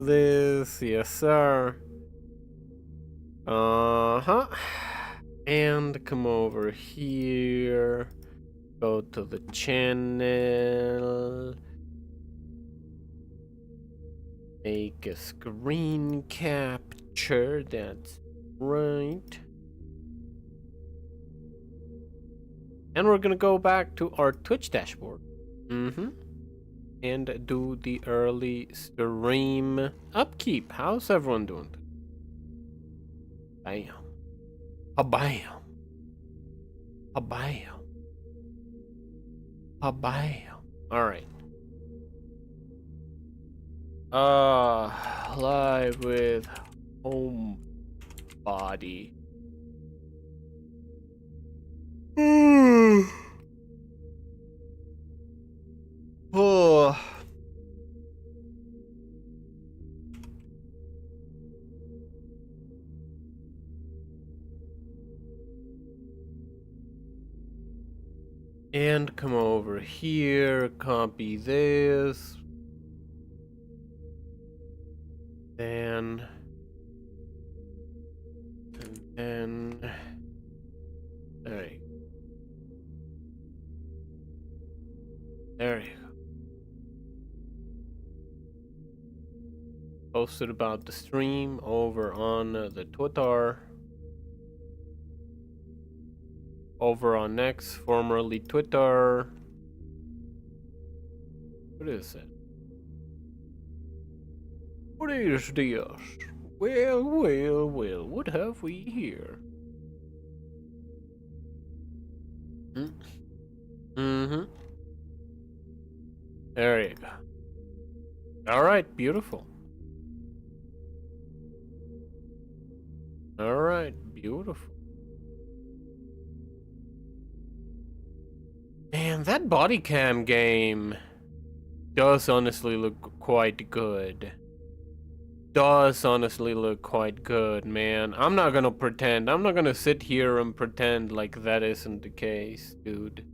this. Yes, sir. Uh-huh. And come over here. Go to the channel. Make a screen capture. That's right. And we're gonna go back to our Twitch dashboard. And do the early stream upkeep. How's everyone doing? Bam. A-bam. A-bam. A-bam. Alright. Live with Homebody. Oh. And come over here, copy this. And then there you go. There you go. Posted about the stream over on the Twitter. Over on X, formerly Twitter. What is it? What is this? Well, well, well, what have we here? There you go. Alright, beautiful. Alright, beautiful. Man, that body cam game does honestly look quite good. Man. I'm not gonna pretend. I'm not gonna sit here and pretend like that isn't the case, dude.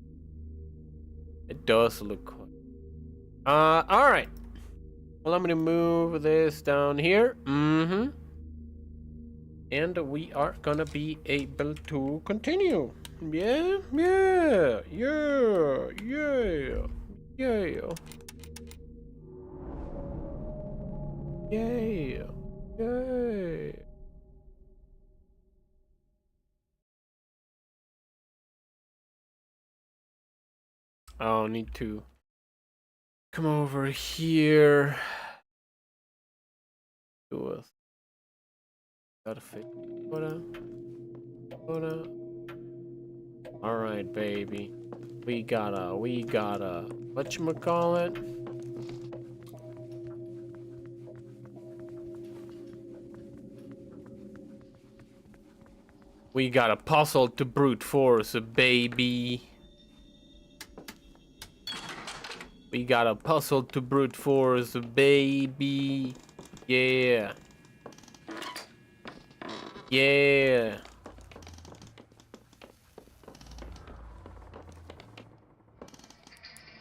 It does look quite. Alright. Well, I'm gonna move this down here. And we are gonna be able to continue. Yeah. I'll need to come over here. Do a gotta fix. All right, baby. We gotta. Whatchamacallit? We got a puzzle to brute force, baby. We got a puzzle to brute force, baby. Yeah. Yeah.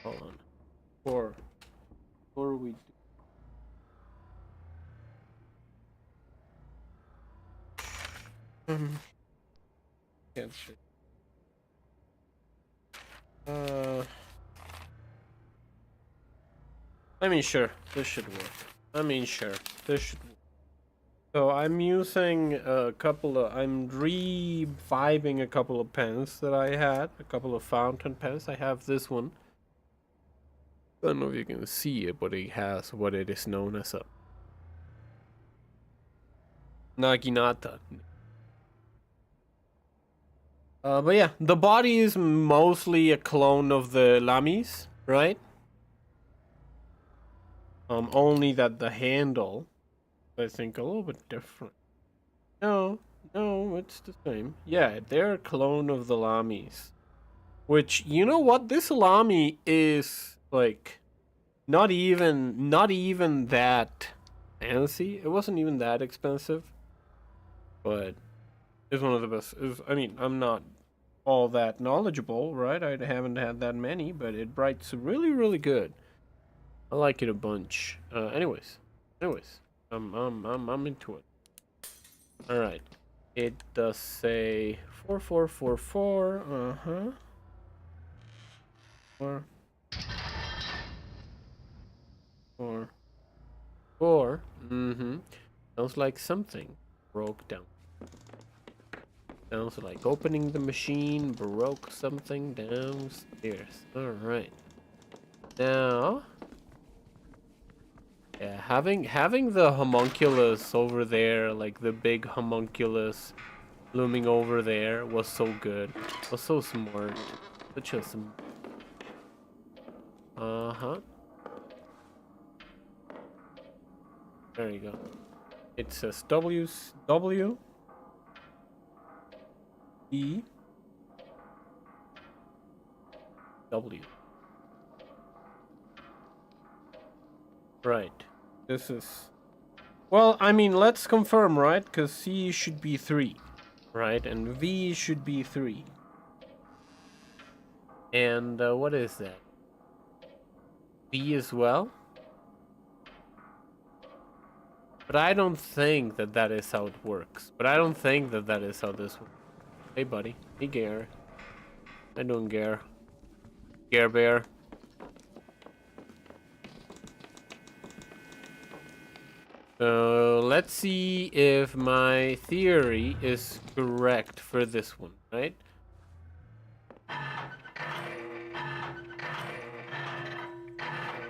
Hold on. Before we do. Can't shit. I mean, sure, this should work. So I'm using a couple of, I'm reviving a couple of pens that I had, a couple of fountain pens. I have this one. I don't know if you can see it, but it has what it is known as a Naginata. But yeah, the body is mostly a clone of the Lamis, right? Only that the handle, I think, a little bit different. No, it's the same. Yeah, they're a clone of the Lamis. Which, you know what? This Lami is, like, not even that fancy. It wasn't even that expensive. But it's one of the best. I mean, I'm not all that knowledgeable, right? I haven't had that many, but it writes really, really good. I like it a bunch. Anyways. I'm into it. All right. It does say 4444. Uh-huh. 4 4 4. Mm-hmm. Sounds like something broke down. Sounds like opening the machine broke something downstairs. All right. Now, yeah, having the homunculus over there, like the big homunculus looming over there, was so good. Was so smart. Such a uh-huh. There you go. It says W E W. Right. This is, well, I mean, let's confirm, right? Because C should be 3, right? And V should be 3. And what is that? B as well? But I don't think that that is how it works. But I don't think that that is how this works. Hey, buddy. Hey, Gare. How you doing, Gare? Gare Bear. So let's see if my theory is correct for this one, right?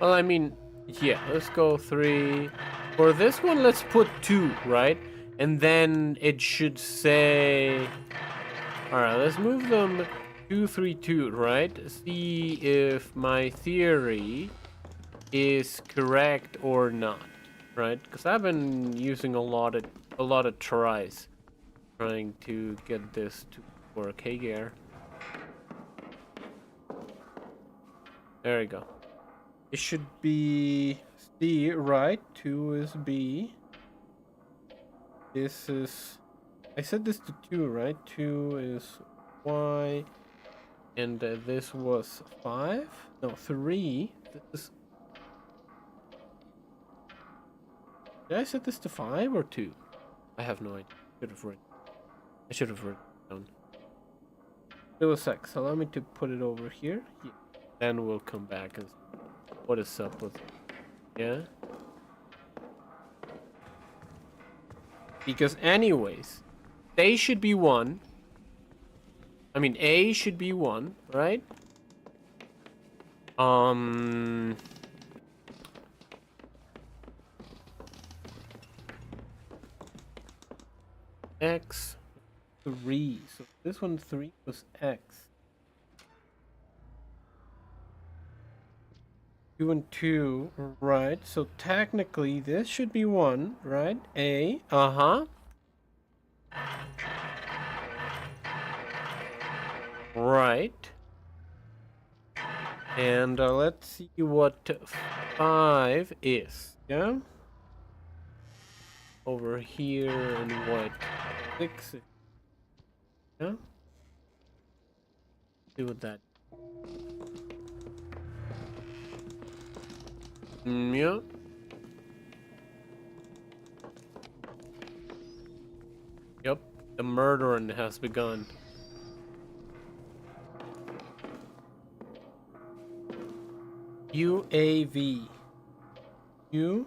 Well, I mean, yeah, let's go 3. For this one, let's put 2, right? And then it should say... Alright, let's move them 2, 3, 2, right? See if my theory is correct or not, right? Because I've been using a lot of tries trying to get this to work. Hey, Gare. There we go. It should be C, right? 2 is B. This is... I set this to 2, right? 2 is Y. And this was 5? No, 3. This is... Did I set this to 5 or 2? I have no idea. I should have written it down. It was X. Allow me to put it over here. Yeah. Then we'll come back and see what is up with it. Yeah? Because anyways, they should be 1. I mean, A should be 1, right? X 3. So this one 3 was X. 2 and 2, right? So technically this should be 1, right? A. Uh-huh. Right. And let's see what 5 is. Yeah? Over here and what 6 is. Yeah? See what that. Yeah. Yep. The murdering has begun. UAV. UAV.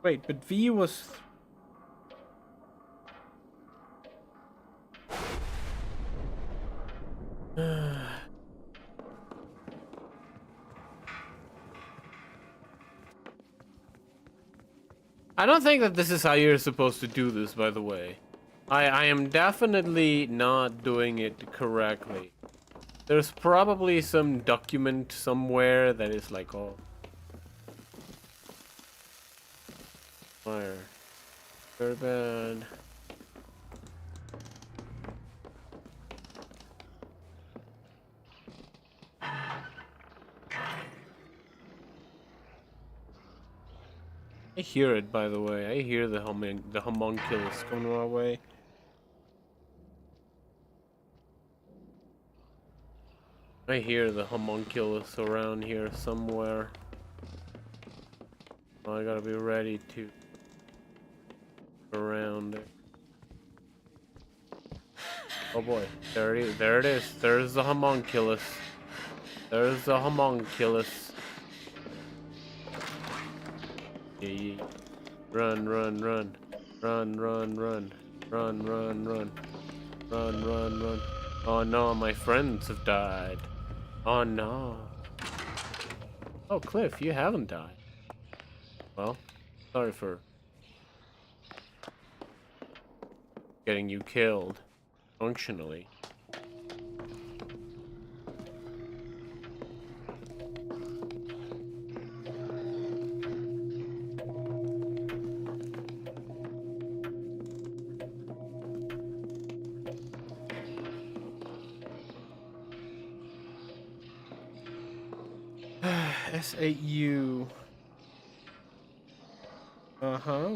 Wait, but V was... I don't think that this is how you're supposed to do this, by the way. I am definitely not doing it correctly. There's probably some document somewhere that is like, oh... Fire. Very bad. I hear it, by the way. I hear the homunculus coming our way. I hear the homunculus around here somewhere. I gotta be ready to around it. Oh boy, there it is. There it is. There's the homunculus. There's the homunculus. Yeah. Run, run, run. Run, run, run. Run, run, run. Run, run, run. Oh no, my friends have died. Oh no. Oh, Cliff, you haven't died. Well, sorry for getting you killed. Functionally. SAU.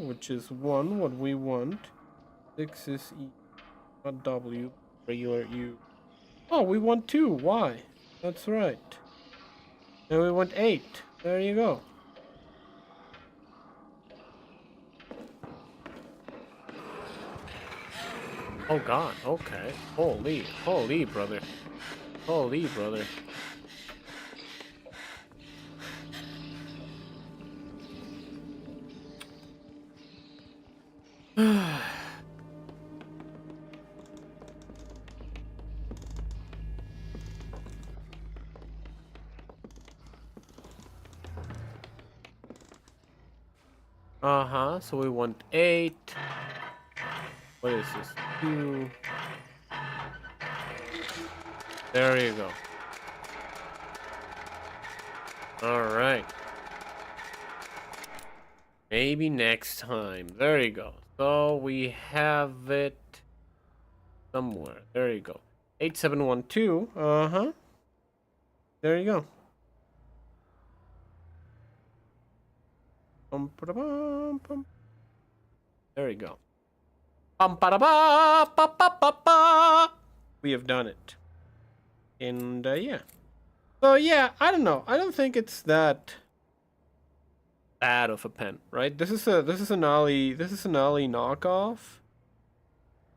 Which is 1, what we want. 6 is E, not W, regular U. Oh, we want 2, Y. That's right. And we want 8. There you go. Oh god, okay. Holy, holy brother. Holy brother. So we want 8. What is this? 2. There you go. Alright. Maybe next time. There you go. So we have it somewhere. There you go. 8712. There you go. There you go. We have done it. And yeah. So yeah, I don't know. I don't think it's that bad of a pen, right? This is an Ollie knockoff.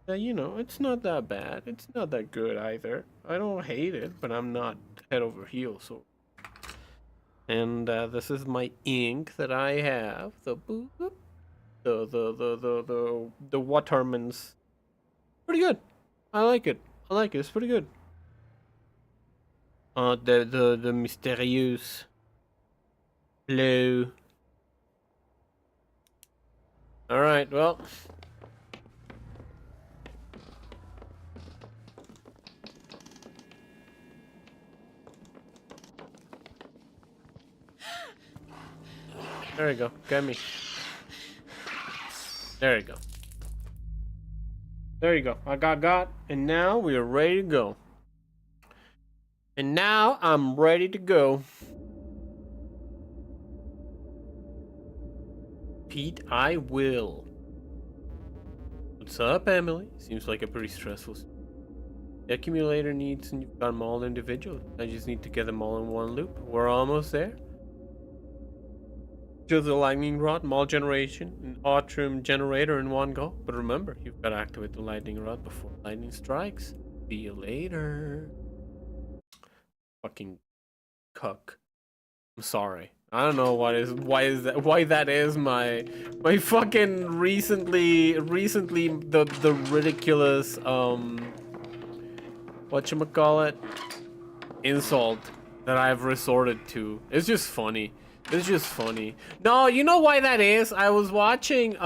You know, it's not that bad. It's not that good either. I don't hate it, but I'm not head over heels. So, and this is my ink that I have. The Waterman's. Pretty good. I like it. I like it. It's pretty good. The mysterious blue. All right. Well. There you go. Get me. There you go. There you go. I got, and now we are ready to go. And now I'm ready to go. Pete, I will. What's up, Emily? Seems like a pretty stressful. The accumulator needs, and you've got them all individual. I just need to get them all in one loop. We're almost there. Just the lightning rod, mall generation, and Atrium generator in one go. But remember, you've got to activate the lightning rod before lightning strikes. See you later. Fucking cuck. I'm sorry. I don't know why that is my fucking recently the ridiculous whatchamacallit insult that I've resorted to. It's just funny. It's just funny. No, you know why that is? I was watching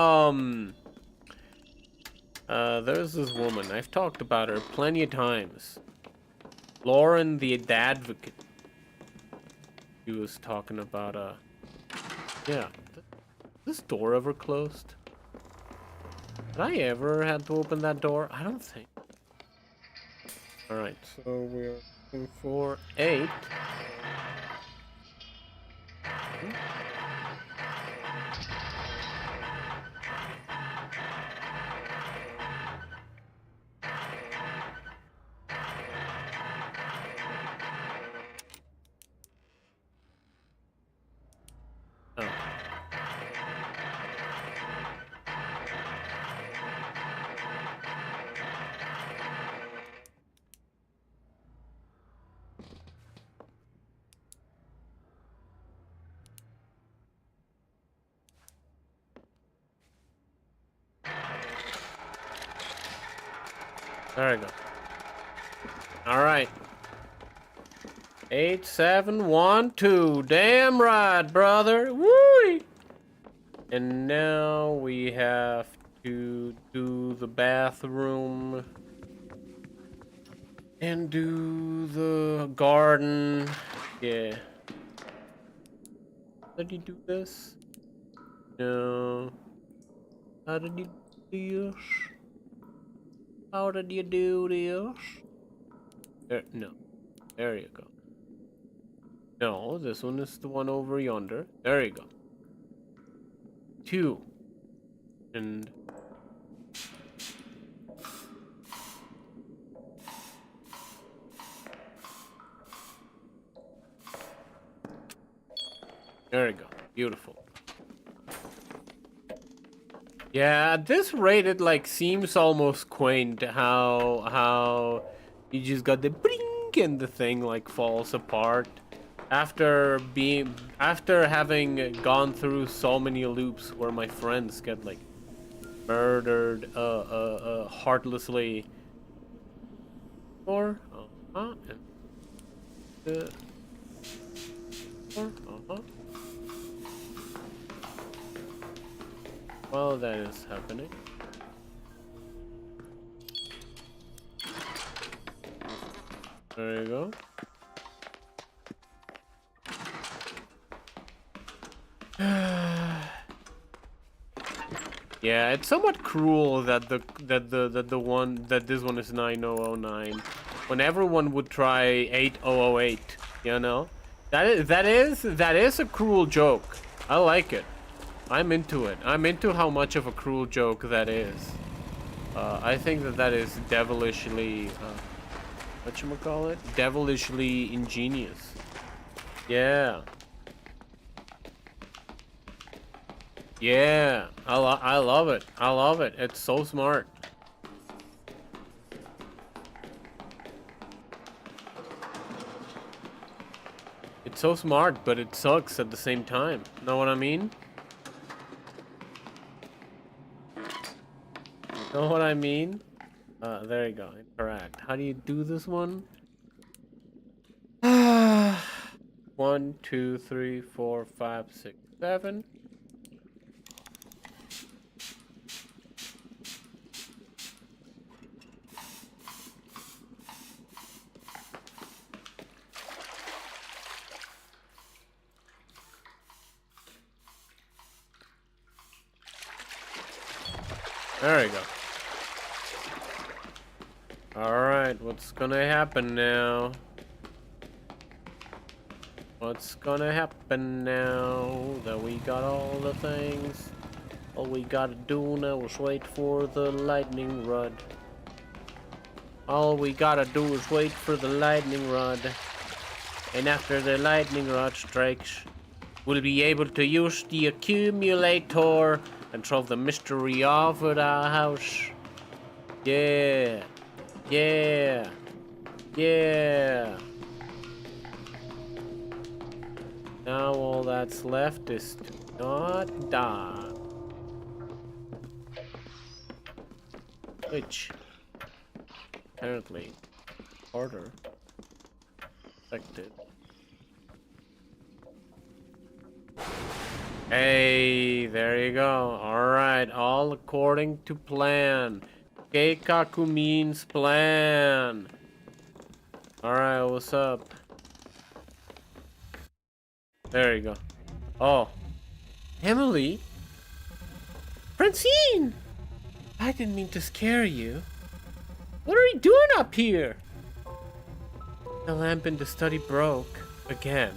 there's this woman. I've talked about her plenty of times. Lauren the Advocate. He was talking about yeah. This door ever closed? Did I ever had to open that door? I don't think. Alright, so we're looking for 8. Oh. There we go. Alright. 8712. Damn right, brother. Woo! And now we have to do the bathroom. And do the garden. Yeah. How did you do this? No. How did you do this? How did you do this? There, no. There you go. No, this one is the one over yonder. There you go. 2. And... there you go. Beautiful. Yeah, at this rate it like seems almost quaint how you just got the blink and the thing like falls apart after having gone through so many loops where my friends get like murdered heartlessly. Or well, that is happening. There you go. Yeah, it's somewhat cruel that this one is 9009 when everyone would try 8008, you know? That is a cruel joke. I like it. I'm into it. I'm into how much of a cruel joke that is. I think that is devilishly whatchamacallit? Devilishly ingenious. Yeah. Yeah, I love it. I love it. It's so smart. It's so smart, but it sucks at the same time. Know what I mean? Know what I mean? There you go. Interact. How do you do this one? 1, 2, 3, 4, 5, 6, 7. There you go. Alright, what's gonna happen now? What's gonna happen now that we got all the things? All we gotta do now is wait for the lightning rod. All we gotta do is wait for the lightning rod. And after the lightning rod strikes, we'll be able to use the accumulator and solve the mystery of our house. Yeah. Yeah. Yeah. Now all that's left is to not die. Which apparently harder affected. Hey, there you go. Alright, all according to plan. Keikaku means plan. Alright, what's up? There you go. Oh. Emily? Francine! I didn't mean to scare you. What are you doing up here? The lamp in the study broke again,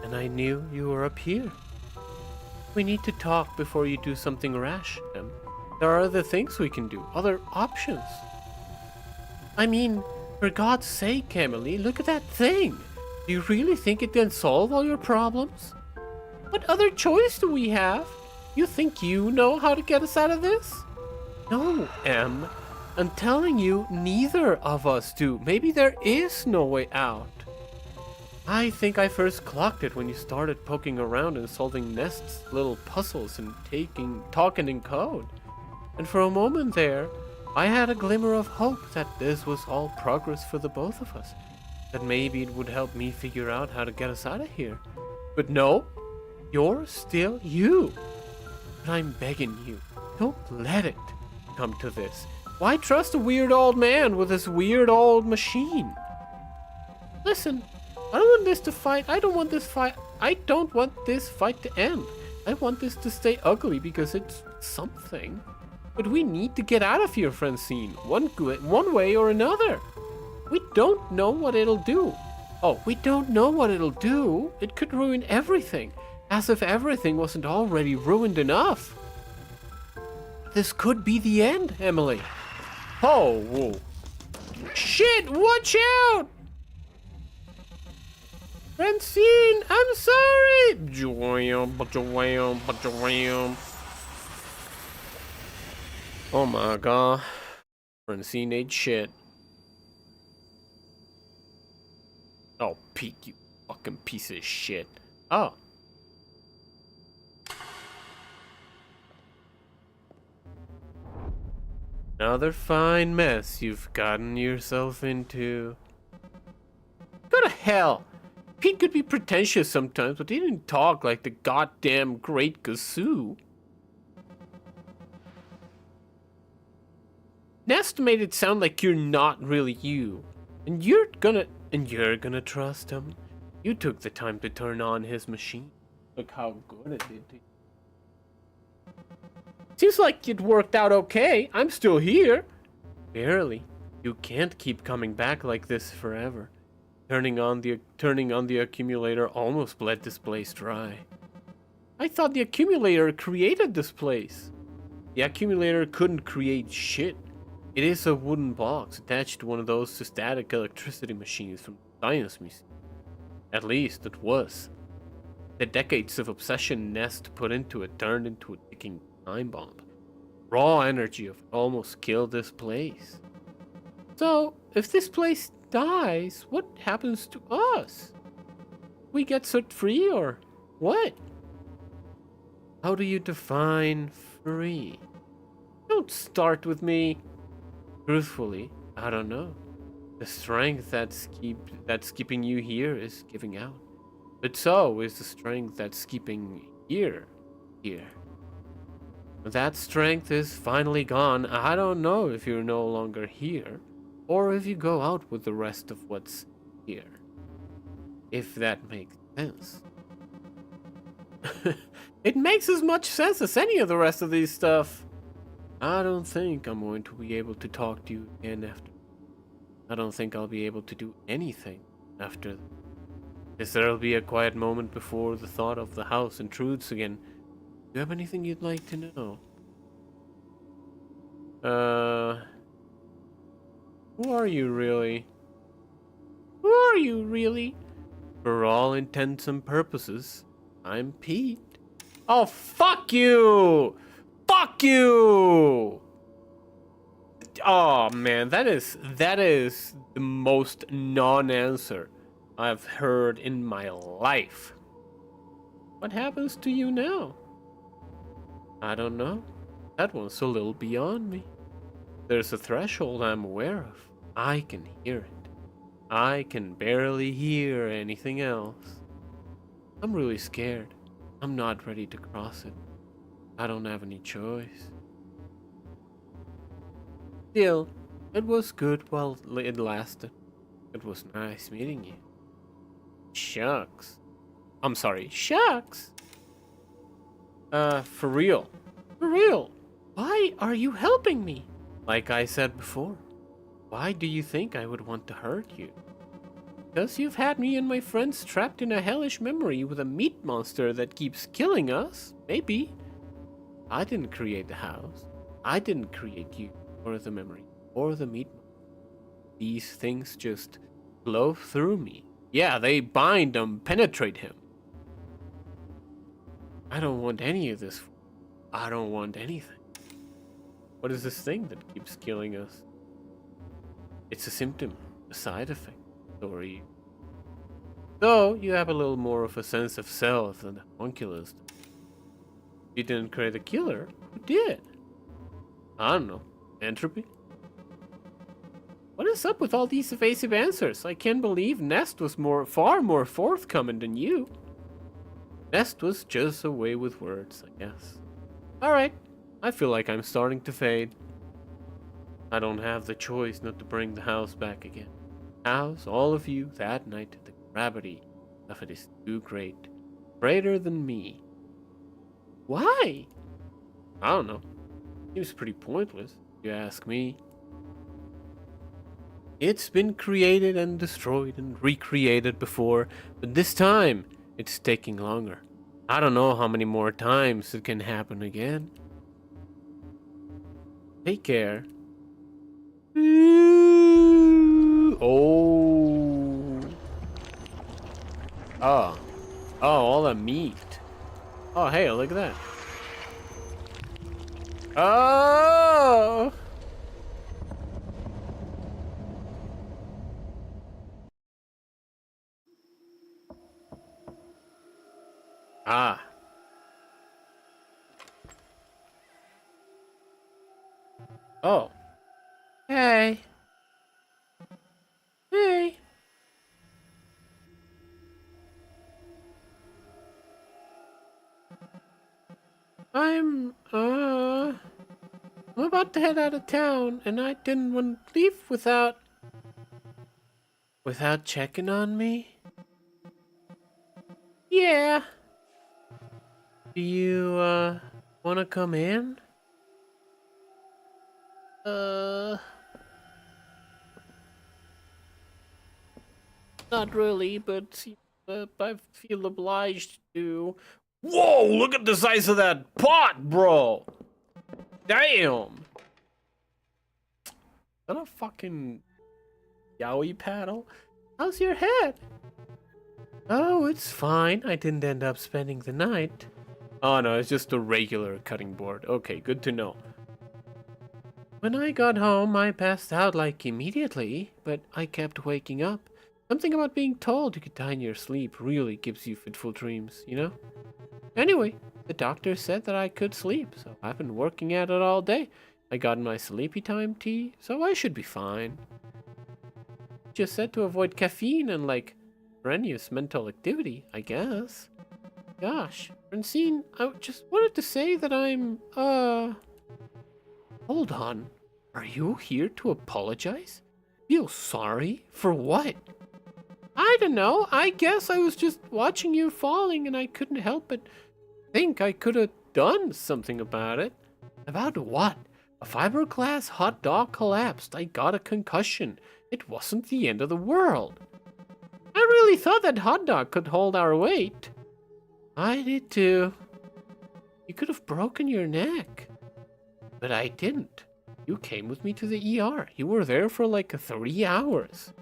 and I knew you were up here. We need to talk before you do something rash, Em. There are other things we can do, other options. I mean, for God's sake, Emily, look at that thing. Do you really think it can solve all your problems? What other choice do we have? You think you know how to get us out of this? No, Em. I'm telling you, neither of us do. Maybe there is no way out. I think I first clocked it when you started poking around and solving Nest's little puzzles and talking in code. And for a moment there, I had a glimmer of hope that this was all progress for the both of us. That maybe it would help me figure out how to get us out of here. But no, you're still you. But I'm begging you, don't let it come to this. Why trust a weird old man with this weird old machine? Listen, I don't want this to fight. I don't want this fight to end. I want this to stay ugly because it's something. But we need to get out of here, Francine. One way or another. We don't know what it'll do. Oh, we don't know what it'll do. It could ruin everything. As if everything wasn't already ruined enough. This could be the end, Emily. Oh, whoa. Shit, watch out! Francine, I'm sorry! Oh my god. Francine ate shit. Oh, Pete, you fucking piece of shit. Oh. Another fine mess you've gotten yourself into. Go to hell! Pete could be pretentious sometimes, but he didn't talk like the goddamn great Gazoo. Nest made it sound like you're not really you. And you're gonna trust him. You took the time to turn on his machine. Look how good it did to you. Seems like it worked out okay. I'm still here. Barely. You can't keep coming back like this forever. Turning on the accumulator almost bled this place dry. I thought the accumulator created this place. The accumulator couldn't create shit. It is a wooden box attached to one of those static electricity machines from the Science Museum. At least it was. The decades of obsession Nest put into it turned into a ticking time bomb. Raw energy of it almost killed this place. So, if this place dies, what happens to us? We get set free or what? How do you define free? Don't start with me. Truthfully, I don't know. The strength that's keeping you here is giving out. But so is the strength that's keeping here. When that strength is finally gone, I don't know if you're no longer here, or if you go out with the rest of what's here. If that makes sense. It makes as much sense as any of the rest of these stuff. I don't think I'm going to be able to talk to you again after. I don't think I'll be able to do anything after. Guess there'll be a quiet moment before the thought of the house intrudes again. Do you have anything you'd like to know? Who are you really? Who are you really? For all intents and purposes, I'm Pete. Oh, fuck you! Fuck you! Oh man, that is the most non-answer I've heard in my life. What happens to you now? I don't know. That one's a little beyond me. There's a threshold I'm aware of. I can hear it. I can barely hear anything else. I'm really scared. I'm not ready to cross it. I don't have any choice. Still, it was good while it lasted. It was nice meeting you. Shucks. I'm sorry, shucks. For real. For real. Why are you helping me? Like I said before, why do you think I would want to hurt you? Because you've had me and my friends trapped in a hellish memory with a meat monster that keeps killing us? Maybe. I didn't create the house. I didn't create you, or the memory, or the meat monster. These things just flow through me. Yeah, they bind and penetrate him. I don't want any of this. I don't want anything. What is this thing that keeps killing us? It's a symptom, a side effect. So are you. Though you have a little more of a sense of self than the homunculus. You didn't create the killer. Who did? I don't know. Entropy? What is up with all these evasive answers? I can't believe Nest was far more forthcoming than you. Nest was just a way with words, I guess. Alright, I feel like I'm starting to fade. I don't have the choice not to bring the house back again. House, all of you, that night, the gravity of it is too great. Greater than me. Why? I don't know. Seems pretty pointless, if you ask me. It's been created and destroyed and recreated before, but this time, it's taking longer. I don't know how many more times it can happen again. Take care. Oh. Oh. Oh, all the meat. Oh, hey, look at that. Oh. Ah. Oh. Hey. Hey. I'm about to head out of town, and I didn't want to leave without checking on me. Yeah. Do you, want to come in? Not really, but I feel obliged to. Whoa, look at the size of that pot, bro! Damn! Is that a fucking yaoi paddle? How's your head? Oh, it's fine. I didn't end up spending the night. Oh no, it's just a regular cutting board. Okay, good to know. When I got home, I passed out like immediately, but I kept waking up. Something about being told you could die in your sleep really gives you fitful dreams, you know? Anyway, the doctor said that I could sleep, so I've been working at it all day. I got my sleepy time tea, so I should be fine. Just said to avoid caffeine and, like, strenuous mental activity, I guess. Gosh, Francine, I just wanted to say that I'm, Hold on. Are you here to apologize? Feel sorry? For what? I don't know. I guess I was just watching you falling and I couldn't help but think I could have done something about it. About what? A fiberglass hot dog collapsed. I got a concussion. It wasn't the end of the world. I really thought that hot dog could hold our weight. I did too. You could have broken your neck. But I didn't. You came with me to the ER. You were there for like 3 hours.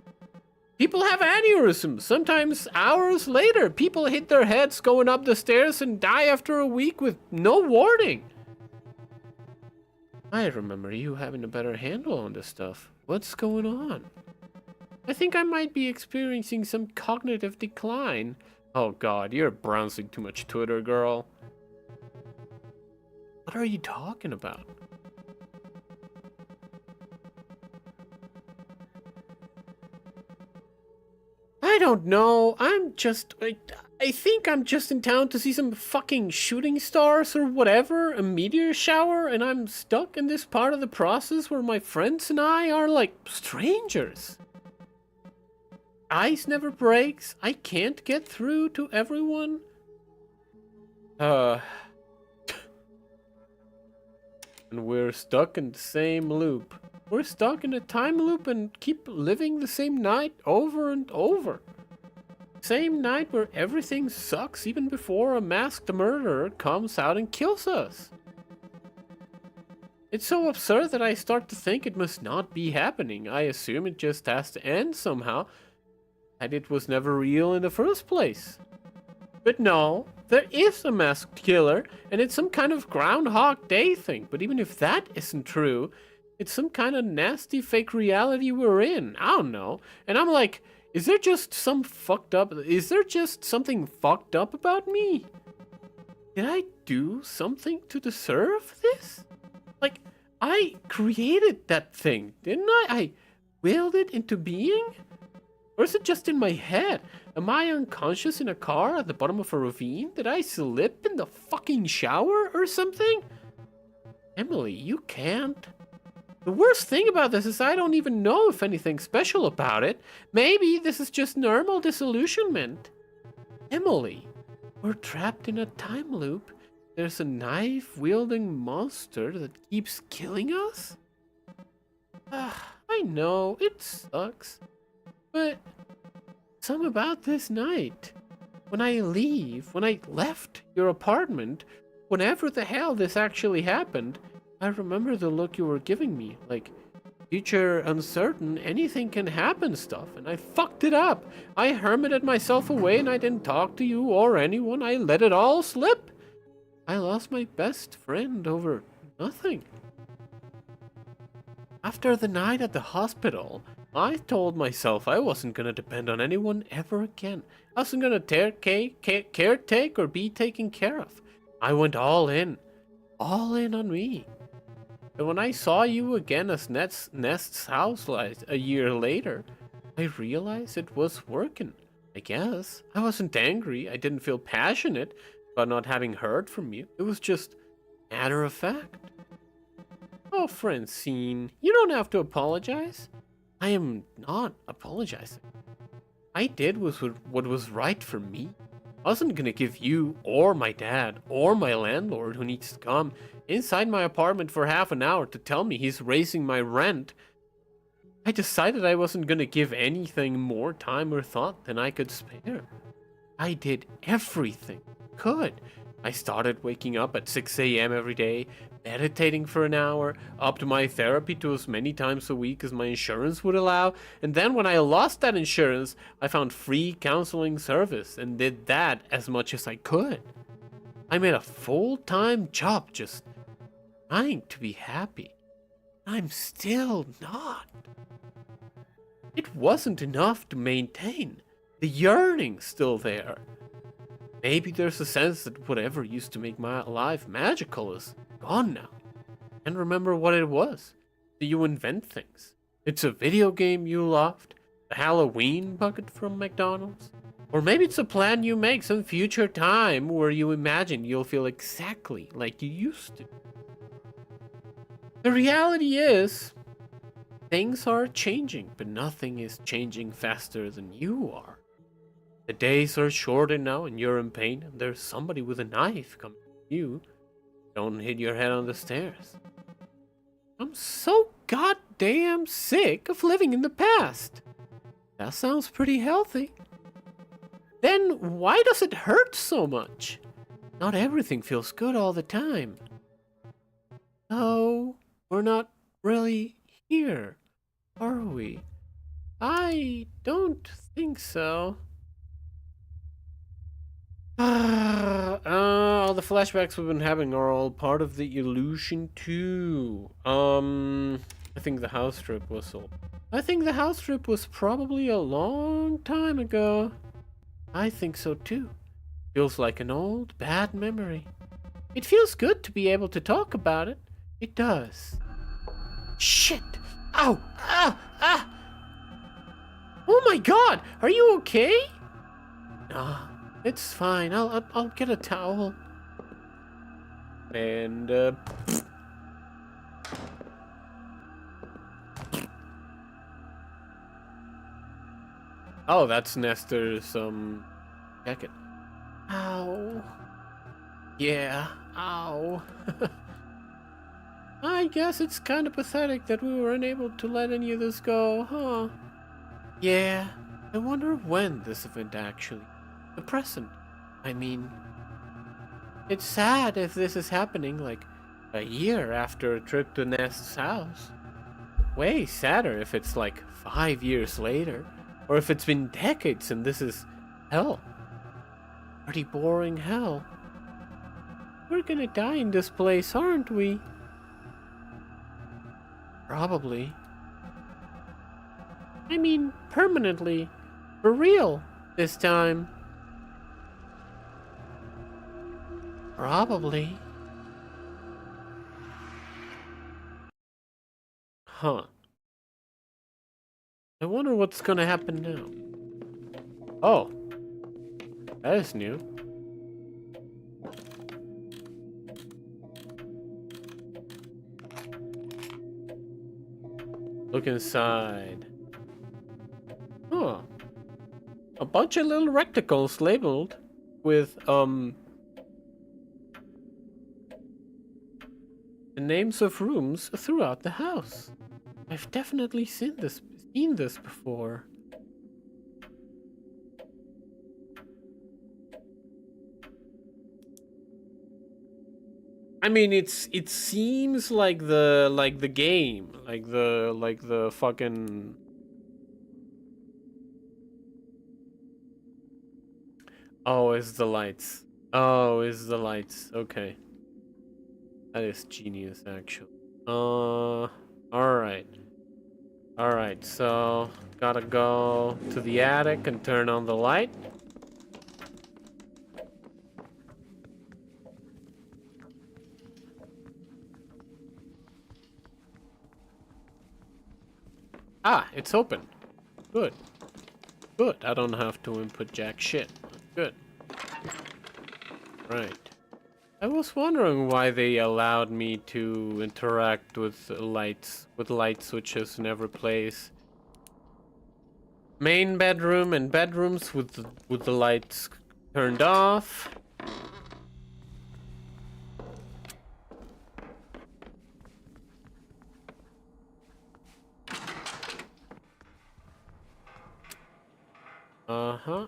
People have aneurysms. Sometimes hours later, people hit their heads going up the stairs and die after a week with no warning. I remember you having a better handle on this stuff. What's going on? I think I might be experiencing some cognitive decline. Oh god, you're browsing too much Twitter, girl. What are you talking about? I don't know. I think I'm just in town to see some fucking shooting stars or whatever, a meteor shower, and I'm stuck in this part of the process where my friends and I are like strangers. Ice never breaks. I can't get through to everyone. And we're stuck in the same loop. We're stuck in a time loop and keep living the same night over and over. Same night where everything sucks even before a masked murderer comes out and kills us. It's so absurd that I start to think it must not be happening. I assume it just has to end somehow, and it was never real in the first place. But no, there is a masked killer, and it's some kind of Groundhog Day thing. But even if that isn't true, it's some kind of nasty fake reality we're in. I don't know. And I'm like, is there just something fucked up about me? Did I do something to deserve this? Like, I created that thing, didn't I? willed it into being? Or is it just in my head? Am I unconscious in a car at the bottom of a ravine? Did I slip in the fucking shower or something? Emily, you can't. The worst thing about this is I don't even know if anything special about it. Maybe this is just normal disillusionment. Emily, we're trapped in a time loop. There's a knife-wielding monster that keeps killing us? I know, it sucks. But some about this night. When I left your apartment, whenever the hell this actually happened, I remember the look you were giving me, like future uncertain, anything can happen stuff, and I fucked it up. I hermited myself away and I didn't talk to you or anyone. I let it all slip. I lost my best friend over nothing. After the night at the hospital, I told myself I wasn't gonna depend on anyone ever again. I wasn't gonna caretake or be taken care of. I went all in on me. And when I saw you again at Nest's house a year later, I realized it was working. I guess. I wasn't angry. I didn't feel passionate about not having heard from you. It was just matter of fact. Oh, Francine, you don't have to apologize. I am not apologizing. I did what was right for me. I wasn't gonna give you, or my dad, or my landlord who needs to come inside my apartment for half an hour to tell me he's raising my rent. I decided I wasn't gonna give anything more time or thought than I could spare. I did everything I could. I started waking up at 6 a.m. every day, meditating for an hour, upped my therapy to as many times a week as my insurance would allow, and then when I lost that insurance, I found free counseling service and did that as much as I could. I made a full-time job just trying to be happy. I'm still not. It wasn't enough to maintain. The yearning's still there. Maybe there's a sense that whatever used to make my life magical is gone now. And remember what it was. Do you invent things? It's a video game you loved? A Halloween bucket from McDonald's? Or maybe it's a plan you make some future time where you imagine you'll feel exactly like you used to. The reality is, things are changing, but nothing is changing faster than you are. The days are shorter now and you're in pain and there's somebody with a knife coming at you. Don't hit your head on the stairs. I'm so goddamn sick of living in the past. That sounds pretty healthy. Then why does it hurt so much? Not everything feels good all the time. No, we're not really here, are we? I don't think so. All the flashbacks we've been having are all part of the illusion too. I think the house trip was probably a long time ago. I think so too. Feels like an old bad memory. It feels good to be able to talk about it. It does. Shit! Ow! Ah! Ah! Oh my god! Are you okay? Nah. It's fine. I'll get a towel. And oh, that's Nestor's jacket. Ow. Yeah. Ow. I guess it's kind of pathetic that we were unable to let any of this go, huh? Yeah. I wonder when this event actually. The present. I mean, it's sad if this is happening like a year after a trip to Nest's house. Way sadder if it's like 5 years later, or if it's been decades and this is hell. Pretty boring hell. We're gonna die in this place, aren't we? Probably. I mean, permanently. For real, this time. Probably. Huh. I wonder what's gonna happen now. Oh, that is new. Look inside. Huh. A bunch of little rectangles labeled with, the names of rooms throughout the house. I've definitely seen this before. I mean, it seems like the game, like the fucking. Oh, it's the lights. Oh, it's the lights. Okay, that is genius, actually. All right, all right. So gotta go to the attic and turn on the light. Ah, it's open. Good. Good. I don't have to input jack shit. Good. Right. I was wondering why they allowed me to interact with light switches in every place. Main bedroom and bedrooms with the lights turned off. Uh-huh.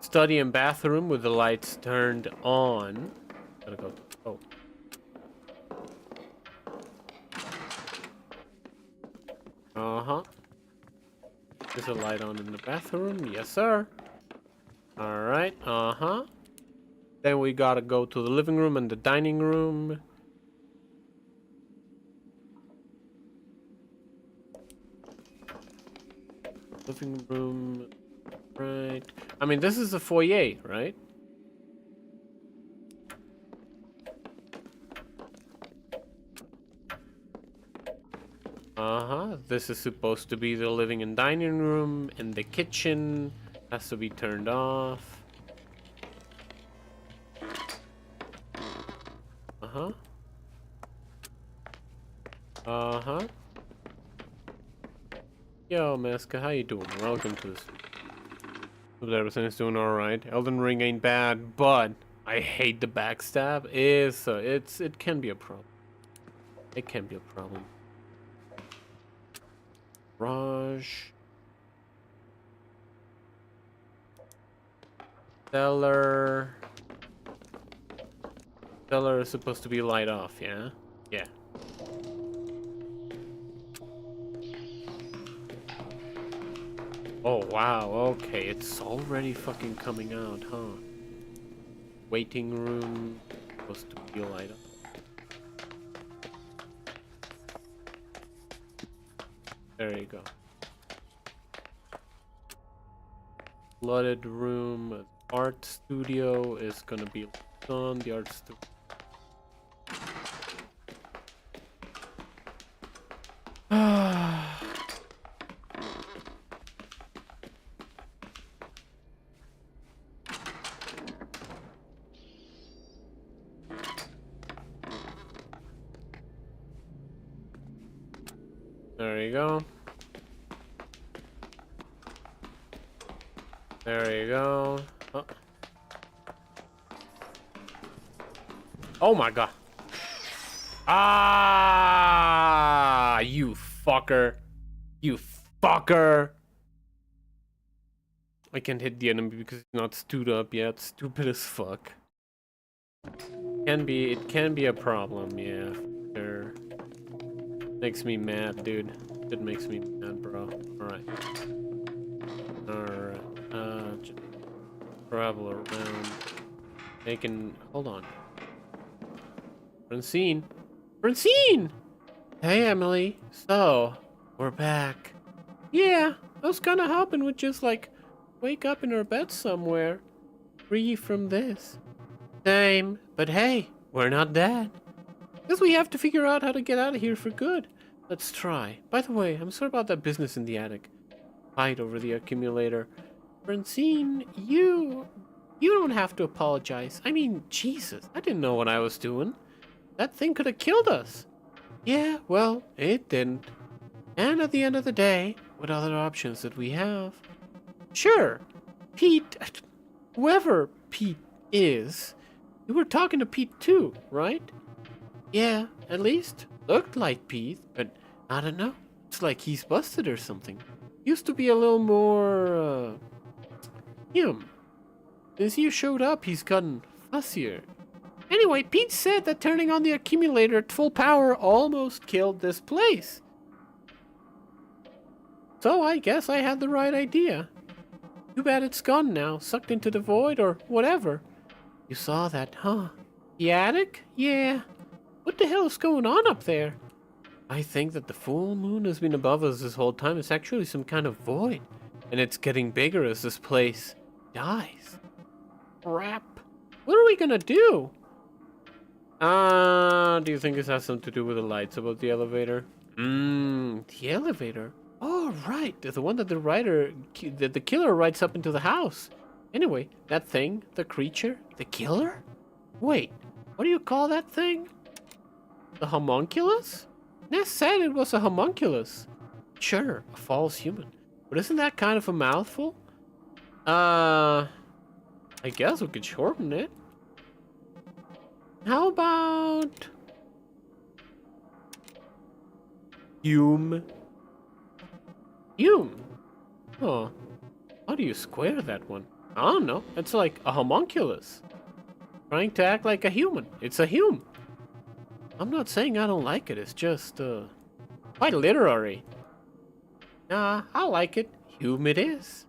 Study and bathroom with the lights turned on. Gotta go. Oh. Uh-huh. There's a light on in the bathroom. Yes, sir. Alright. Uh-huh. Then we gotta go to the living room and the dining room. Living room. Right. I mean, this is a foyer, right? Uh-huh. This is supposed to be the living and dining room, and the kitchen has to be turned off. Uh-huh. Uh-huh. Yo, Meska, how you doing? Welcome to this. Hope everything's doing alright. Elden Ring ain't bad, but I hate the backstab. It can be a problem. It can be a problem. Raj. Cellar. Cellar is supposed to be light off, yeah? Yeah. Oh, wow, okay, it's already fucking coming out, huh? Waiting room, supposed to be light up. There you go. Flooded room, art studio is gonna be on the art studio. There you go. There you go. Oh, oh my god. Ah, you fucker. You fucker. I can't hit the enemy because he's not stood up yet. Stupid as fuck. It can be a problem, yeah. Sure. Makes me mad, dude. It makes me mad, bro. Alright. Alright. Just travel around. Hold on. Francine! Francine! Hey, Emily. So, we're back. Yeah, I was kinda hoping we'd just, like, wake up in our bed somewhere. Free from this. Same. But hey, We're not dead. Guess we have to figure out how to get out of here for good. Let's try. By the way, I'm sorry about that business in the attic. Fight over the accumulator. Francine, you don't have to apologize. I mean, Jesus, I didn't know what I was doing. That thing could have killed us. Yeah, well, it didn't. And at the end of the day, what other options did we have? Sure, Pete, whoever Pete is, you were talking to Pete too, right? Yeah, at least looked like Pete, but I don't know. It's like he's busted or something. Used to be a little more, him. Since you showed up, he's gotten fussier. Anyway, Pete said that turning on the accumulator at full power almost killed this place. So I guess I had the right idea. Too bad it's gone now, sucked into the void or whatever. You saw that, huh? The attic? Yeah. What the hell is going on up there? I think that the full moon has been above us this whole time. It's actually some kind of void. And it's getting bigger as this place dies. Crap. What are we gonna do? Do you think this has something to do with the lights above the elevator? The elevator? Oh, right. The one that the killer rides up into the house. Anyway, that thing, the creature, the killer? Wait, what do you call that thing? The homunculus? Ness said it was a homunculus. Sure, a false human. But isn't that kind of a mouthful? I guess we could shorten it. How about Hume? Hume? Oh, how do you square that one? I don't know. It's like a homunculus. Trying to act like a human. It's a Hume. I'm not saying I don't like it. It's just, quite literary. Nah, I like it. Hume it is.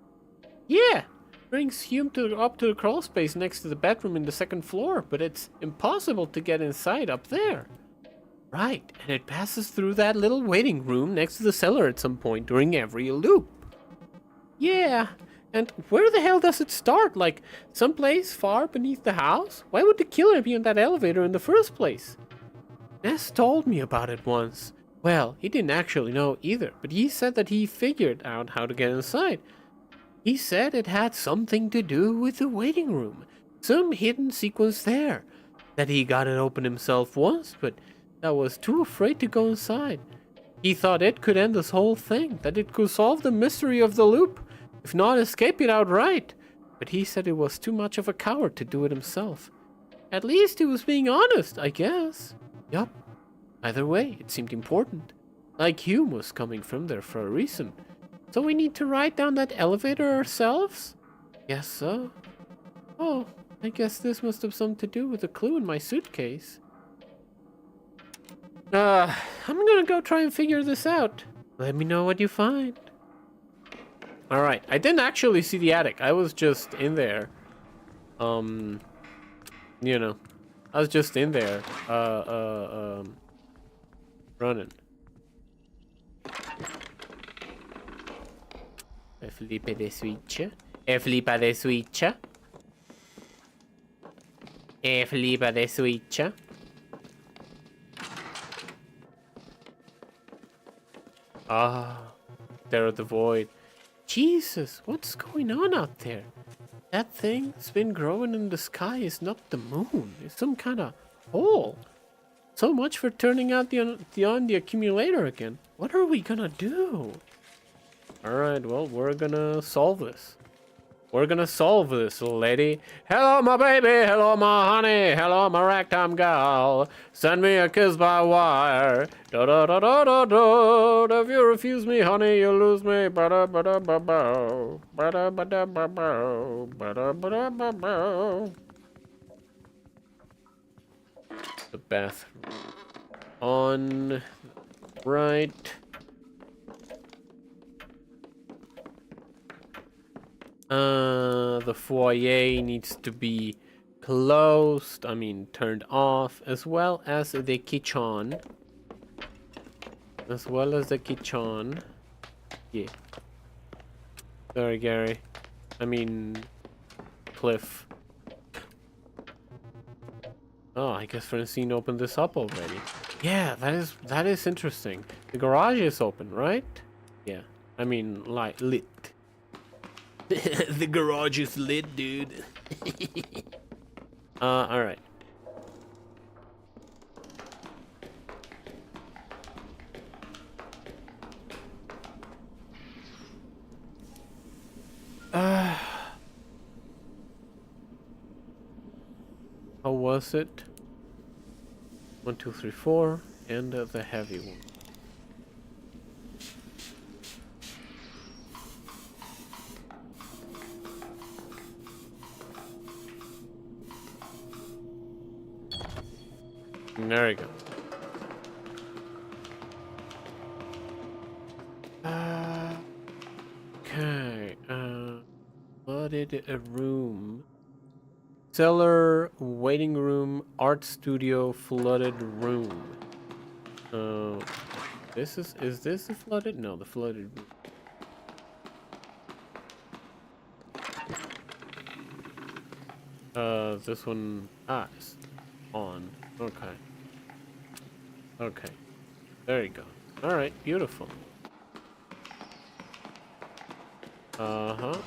Yeah. Brings Hume up to the crawl space next to the bedroom in the second floor, but it's impossible to get inside up there. Right, and it passes through that little waiting room next to the cellar at some point during every loop. Yeah, and where the hell does it start? Like, someplace far beneath the house? Why would the killer be in that elevator in the first place? Ness told me about it once. Well, he didn't actually know either, but he said that he figured out how to get inside. He said it had something to do with the waiting room. Some hidden sequence there. That he got it open himself once, but that was too afraid to go inside. He thought it could end this whole thing, that it could solve the mystery of the loop, if not escape it outright. But he said it was too much of a coward to do it himself. At least he was being honest, I guess. Yup. Either way, it seemed important. Like Hume was coming from there for a reason. So we need to ride down that elevator ourselves? Guess so. Oh, I guess this must have something to do with the clue in my suitcase. I'm gonna go try and figure this out. Let me know what you find. Alright, I didn't actually see the attic. I was just in there. You know. I was just in there. Running. Flipa de switch. Flipa de switch. Flipa de switch. Ah, there at the void. Jesus, what's going on out there? That thing's been growing in the sky is not the moon. It's some kind of hole. So much for turning out the accumulator again. What are we gonna do? Alright, well, we're gonna solve this. We're gonna solve this, lady. Hello, my baby. Hello, my honey. Hello, my ragtime gal. Send me a kiss by wire. Da da da da da da. If you refuse me, honey, you lose me. Ba da ba da ba ba. Ba da ba da ba ba. Ba da ba da ba ba. The bathroom. On right. The foyer needs to be closed, turned off, as well as the kitchen. Yeah. Sorry, Gary. Cliff. Oh, I guess Francine opened this up already. Yeah, that is interesting. The garage is open, right? Yeah. I mean, like, lit. The garage is lit, dude. Alright. How was it? 1, 2, 3, 4, and the heavy one. There we go. Okay. Flooded a room. Cellar, waiting room, art studio, flooded room. Is this a flooded? No, the flooded room. This one, is on. Okay. Okay. There you go. Alright, beautiful. Uh-huh.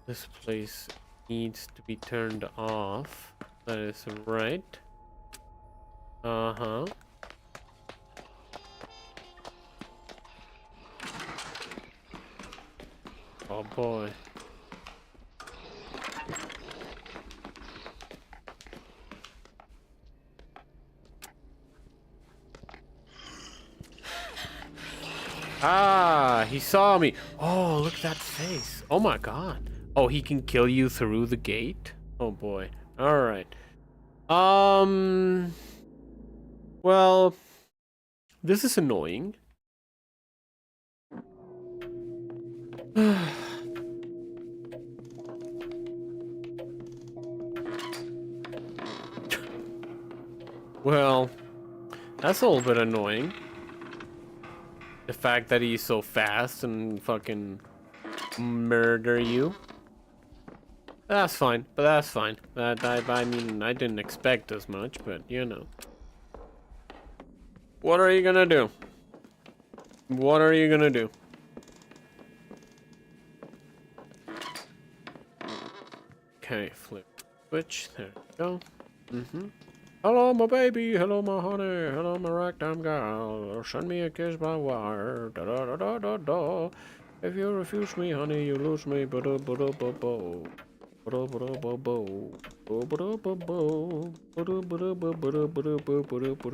This place needs to be turned off. That is right. Uh-huh. Oh boy. Ah, he saw me. Oh, look at that face. Oh my god. Oh, he can kill you through the gate? Oh boy. Alright. Well, this is annoying. Well, that's a little bit annoying. The fact that he's so fast and fucking murder you. That's fine, but that's fine. I mean, I didn't expect as much, but you know. What are you gonna do? What are you gonna do? Okay, flip switch. There we go. Hello, my baby. Hello, my honey. Hello, my ragtime gal. Send me a kiss by wire. Da da da da da da. If you refuse me, honey, you lose me. Ba da ba da ba ba. Ba da ba da ba ba. Ba da ba ba. Ba da ba da ba ba da ba da ba ba da ba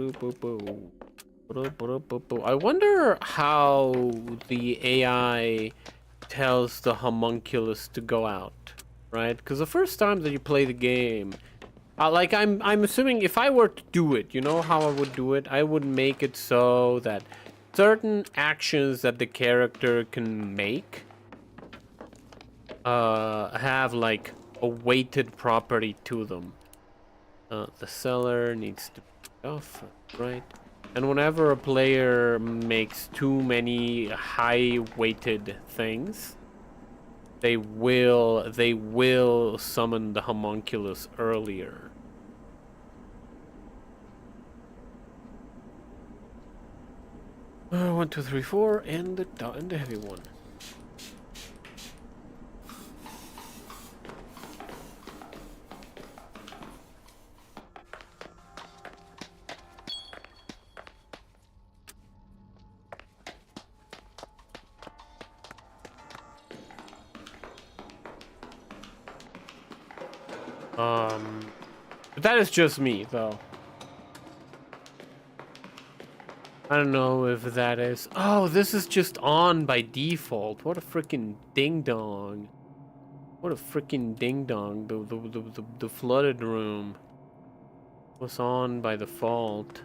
da ba ba. I wonder how the AI tells the homunculus to go out, right? Because the first time that you play the game, like I'm assuming if I were to do it, you know how I would do it? I would make it so that certain actions that the character can make have like a weighted property to them. The seller needs to be off, right? And whenever a player makes too many high-weighted things, they will summon the homunculus earlier. One, two, three, four, and the heavy one. But that is just me, though. I don't know if that is... Oh, this is just on by default. What a freaking ding-dong. What a freaking ding-dong. The flooded room was on by default.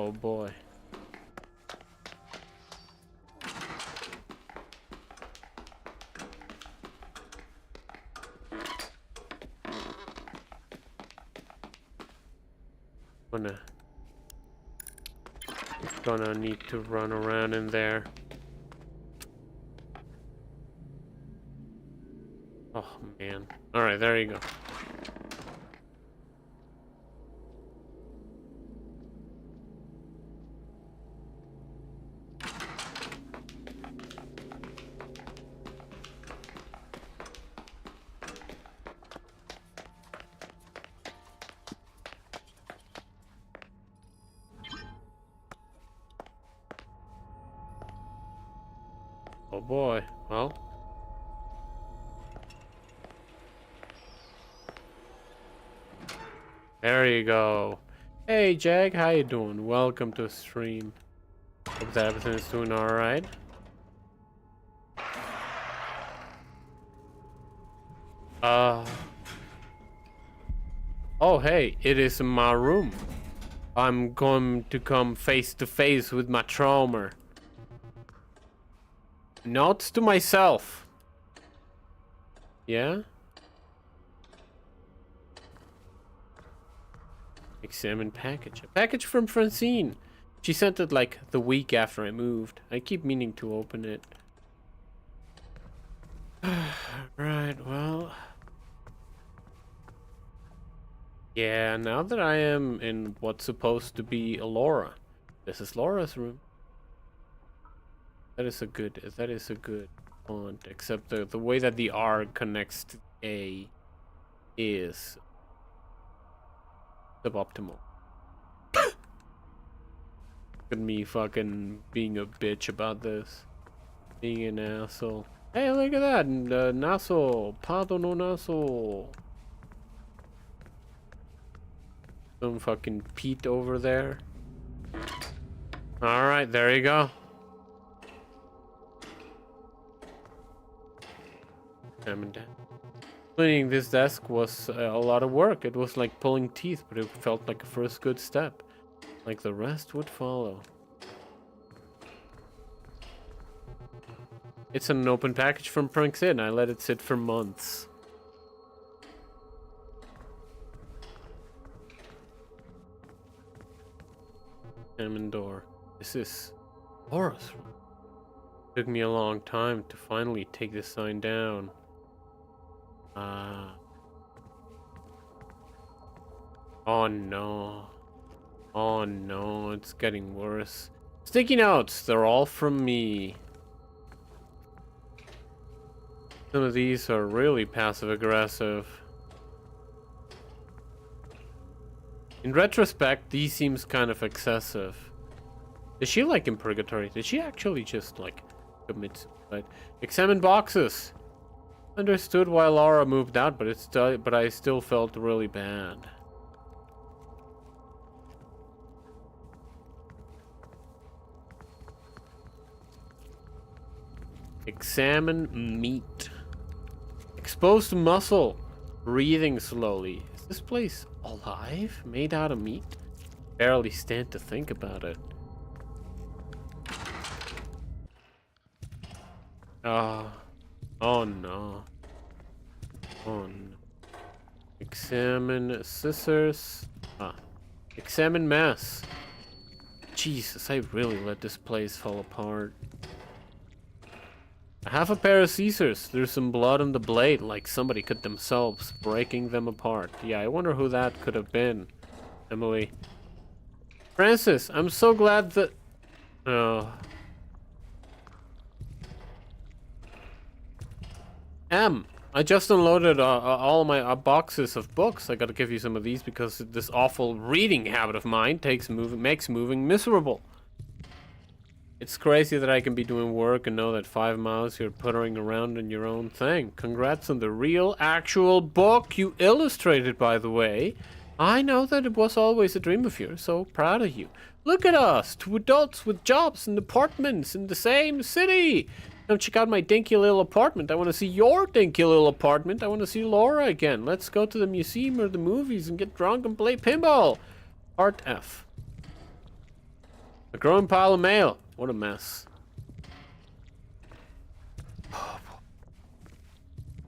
Oh boy. Gonna need to run around in there. Oh man. Alright, there you go. Oh boy. Well. There you go. Hey Jag, how you doing? Welcome to the stream. Hope that everything's doing alright. Oh hey, it is in my room. I'm going to come face to face with my trauma. Notes to myself. Yeah? Examine package. A package from Francine. She sent it like the week after I moved. I keep meaning to open it. Right, well. Yeah, now that I am in what's supposed to be Laura. This is Laura's room. That is a good font, except the way that the R connects to A is suboptimal. Look at me fucking being a bitch about this. Being an asshole. Hey, look at that! Naso! Pado no Naso! Some fucking Pete over there. Alright, there you go. Cleaning this desk was a lot of work. It was like pulling teeth, but it felt like a first good step. Like the rest would follow. It's an open package from Prank's. I let it sit for months. Examine door. This is Laura's room. Took me a long time to finally take this sign down. Oh no. Oh no, it's getting worse. Sticky notes, they're all from me. Some of these are really passive aggressive. In retrospect, these seems kind of excessive. Is she like in purgatory? Did she actually just like commit suicide? Examine boxes. Understood why Laura moved out, but I still felt really bad. Examine meat. Exposed muscle. Breathing slowly. Is this place alive? Made out of meat? Barely stand to think about it. Oh no. Oh no. Examine scissors. Examine mess. Jesus, I really let this place fall apart. I have a pair of scissors. There's some blood on the blade, like somebody cut themselves, breaking them apart. Yeah, I wonder who that could have been. Emily. Francis, I'm so glad that... Oh. I just unloaded all my boxes of books. I gotta give you some of these because this awful reading habit of mine makes moving miserable. It's crazy that I can be doing work and know that 5 miles you're puttering around in your own thing. Congrats on the real, actual book you illustrated, by the way. I know that it was always a dream of yours, so proud of you. Look at us, 2 adults with jobs and apartments in the same city. Come check out my dinky little apartment. I want to see your dinky little apartment. I want to see Laura again. Let's go to the museum or the movies and get drunk and play pinball. Part F. A growing pile of mail. What a mess.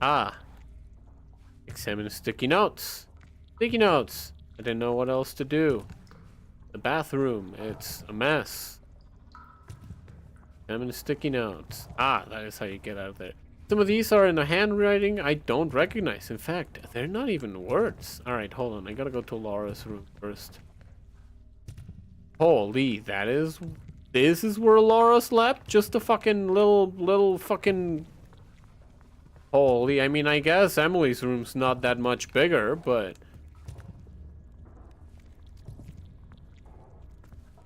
Ah. Examine sticky notes. Sticky notes. I didn't know what else to do. The bathroom. It's a mess. Examine sticky notes. Ah, that is how you get out of there. Some of these are in a handwriting I don't recognize. In fact, they're not even words. Alright, hold on. I gotta go to Laura's room first. Holy, this is where Laura slept? Just a fucking little fucking... Holy, I mean, I guess Emily's room's not that much bigger, but...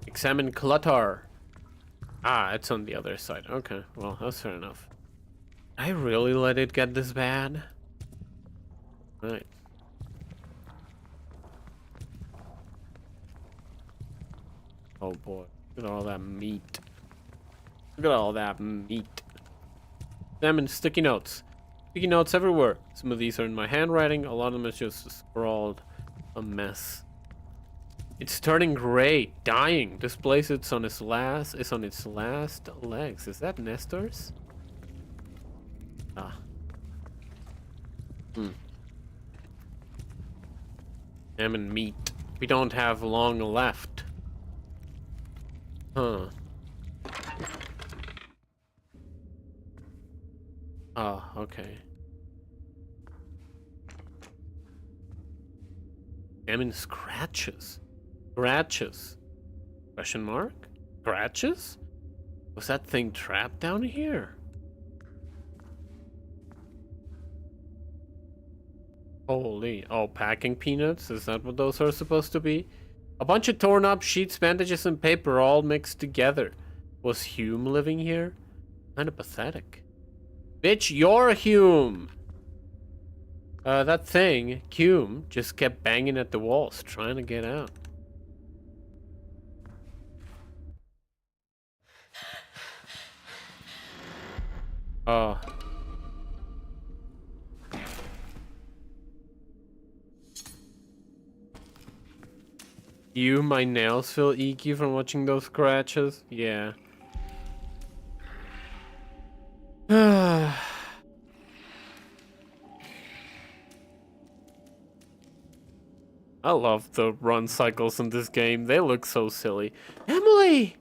Examine clutter. Ah, it's on the other side. Okay, well, that's fair enough. I really let it get this bad? Right. Oh boy, look at all that meat. Look at all that meat. Examine sticky notes. Sticky notes everywhere. Some of these are in my handwriting. A lot of them is just scrawled. A mess. It's turning gray, dying. This place is on its last legs. Is that Nestor's? Ah. Salmon meat. We don't have long left. Huh. Oh, okay. Salmon scratches. Scratches. Question mark? Scratches? Was that thing trapped down here? Holy. Oh, packing peanuts? Is that what those are supposed to be? A bunch of torn up sheets, bandages, and paper all mixed together. Was Hume living here? Kinda pathetic. Bitch, you're Hume! That thing, Hume, just kept banging at the walls, trying to get out. Oh. My nails feel icky from watching those scratches? Yeah. I love the run cycles in this game. They look so silly. Emily!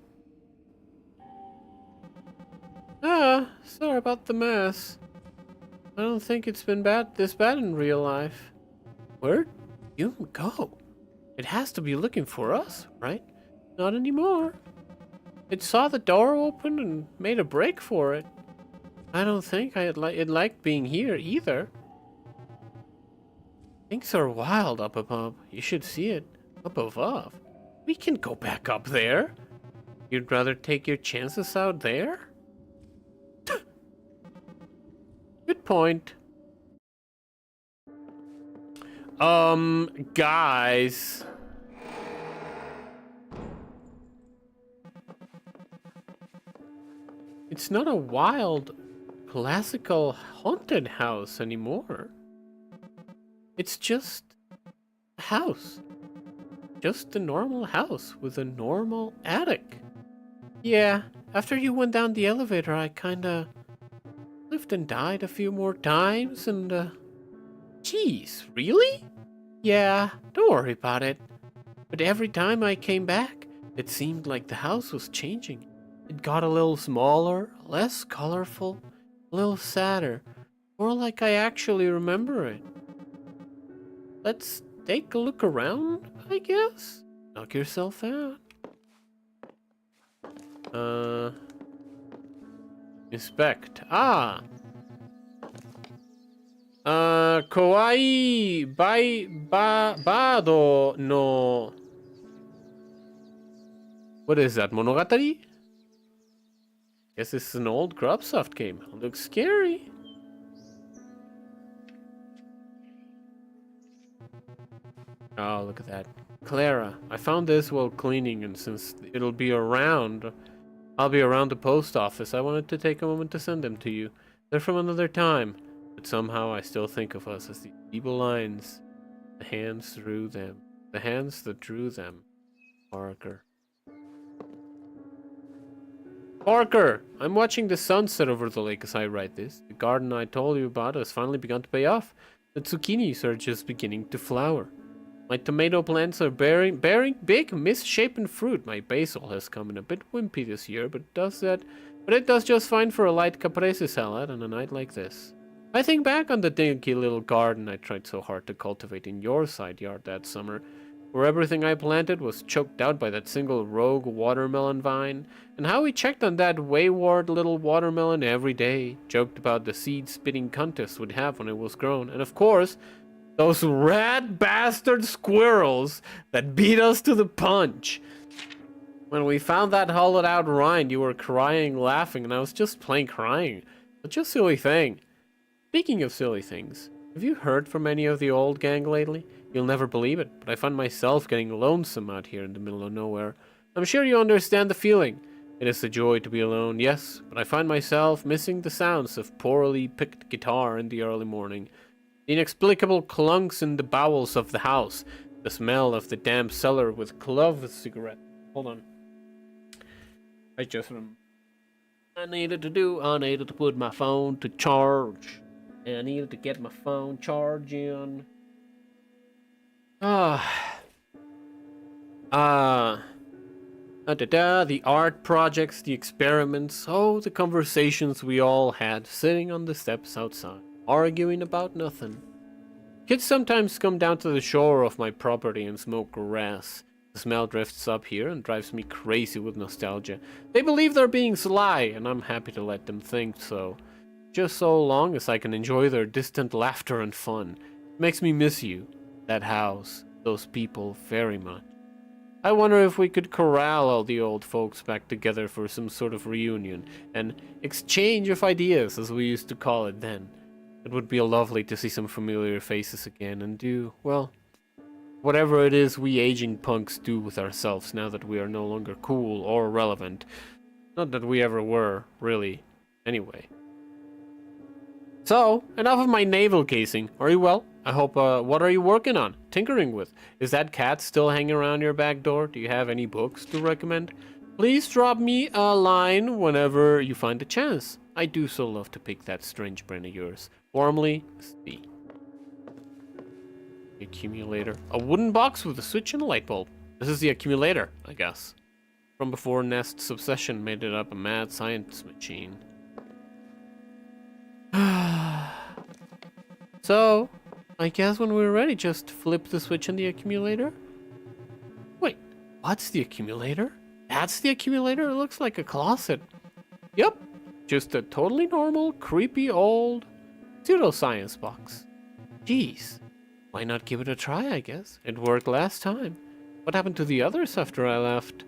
Ah, sorry about the mess. I don't think it's been this bad in real life. Where'd you go? It has to be looking for us, right? Not anymore. It saw the door open and made a break for it. I don't think it liked being here either. Things are wild up above. You should see it. Up above? We can go back up there. You'd rather take your chances out there? Good point. Guys. It's not a wild, classical haunted house anymore. It's just a house. Just a normal house with a normal attic. Yeah, after you went down the elevator, I kinda lived and died a few more times and, Jeez, really? Yeah, don't worry about it. But every time I came back, it seemed like the house was changing. It got a little smaller, less colorful, a little sadder, more like I actually remember it. Let's take a look around, I guess? Knock yourself out. Inspect. Ah! Kawaii Bado no... What is that, Monogatari? Guess this is an old Grubsoft game. Looks scary. Oh, look at that. Clara, I found this while cleaning, and since I'll be around the post office, I wanted to take a moment to send them to you. They're from another time, but somehow I still think of us as the feeble lines. The hands that drew them. Parker. Parker, I'm watching the sunset over the lake as I write this. The garden I told you about has finally begun to pay off. The zucchinis are just beginning to flower. My tomato plants are bearing big, misshapen fruit. My basil has come in a bit wimpy this year, but it does just fine for a light caprese salad on a night like this. I think back on the dinky little garden I tried so hard to cultivate in your side yard that summer, where everything I planted was choked out by that single rogue watermelon vine, and how we checked on that wayward little watermelon every day, joked about the seed-spitting contest we'd have when it was grown, and of course, those rat bastard squirrels that beat us to the punch. When we found that hollowed out rind, you were crying, laughing, and I was just plain crying. Such a silly thing. Speaking of silly things, have you heard from any of the old gang lately? You'll never believe it, but I find myself getting lonesome out here in the middle of nowhere. I'm sure you understand the feeling. It is a joy to be alone, yes, but I find myself missing the sounds of poorly picked guitar in the early morning, the inexplicable clunks in the bowels of the house, the smell of the damp cellar with clove cigarette. Hold on. I needed to put my phone to charge. I needed to get my phone charging. The art projects, the experiments, oh, the conversations we all had sitting on the steps outside, arguing about nothing. Kids sometimes come down to the shore of my property and smoke grass. The smell drifts up here and drives me crazy with nostalgia. They believe they're being sly, and I'm happy to let them think so. Just so long as I can enjoy their distant laughter and fun. It makes me miss you, that house, those people very much. I wonder if we could corral all the old folks back together for some sort of reunion, and exchange of ideas, as we used to call it then. It would be lovely to see some familiar faces again and do, well, whatever it is we aging punks do with ourselves now that we are no longer cool or relevant. Not that we ever were, really, anyway. So, enough of my navel casing. Are you well? I hope, what are you working on? Tinkering with? Is that cat still hanging around your back door? Do you have any books to recommend? Please drop me a line whenever you find a chance. I do so love to pick that strange brain of yours. Warmly, Steve. Accumulator. A wooden box with a switch and a light bulb. This is the accumulator, I guess. From before Nest's obsession made it up a mad science machine. So, I guess when we're ready, just flip the switch on the accumulator? Wait, what's the accumulator? That's the accumulator? It looks like a closet. Yep, just a totally normal, creepy old pseudoscience box. Jeez, why not give it a try, I guess? It worked last time. What happened to the others after I left?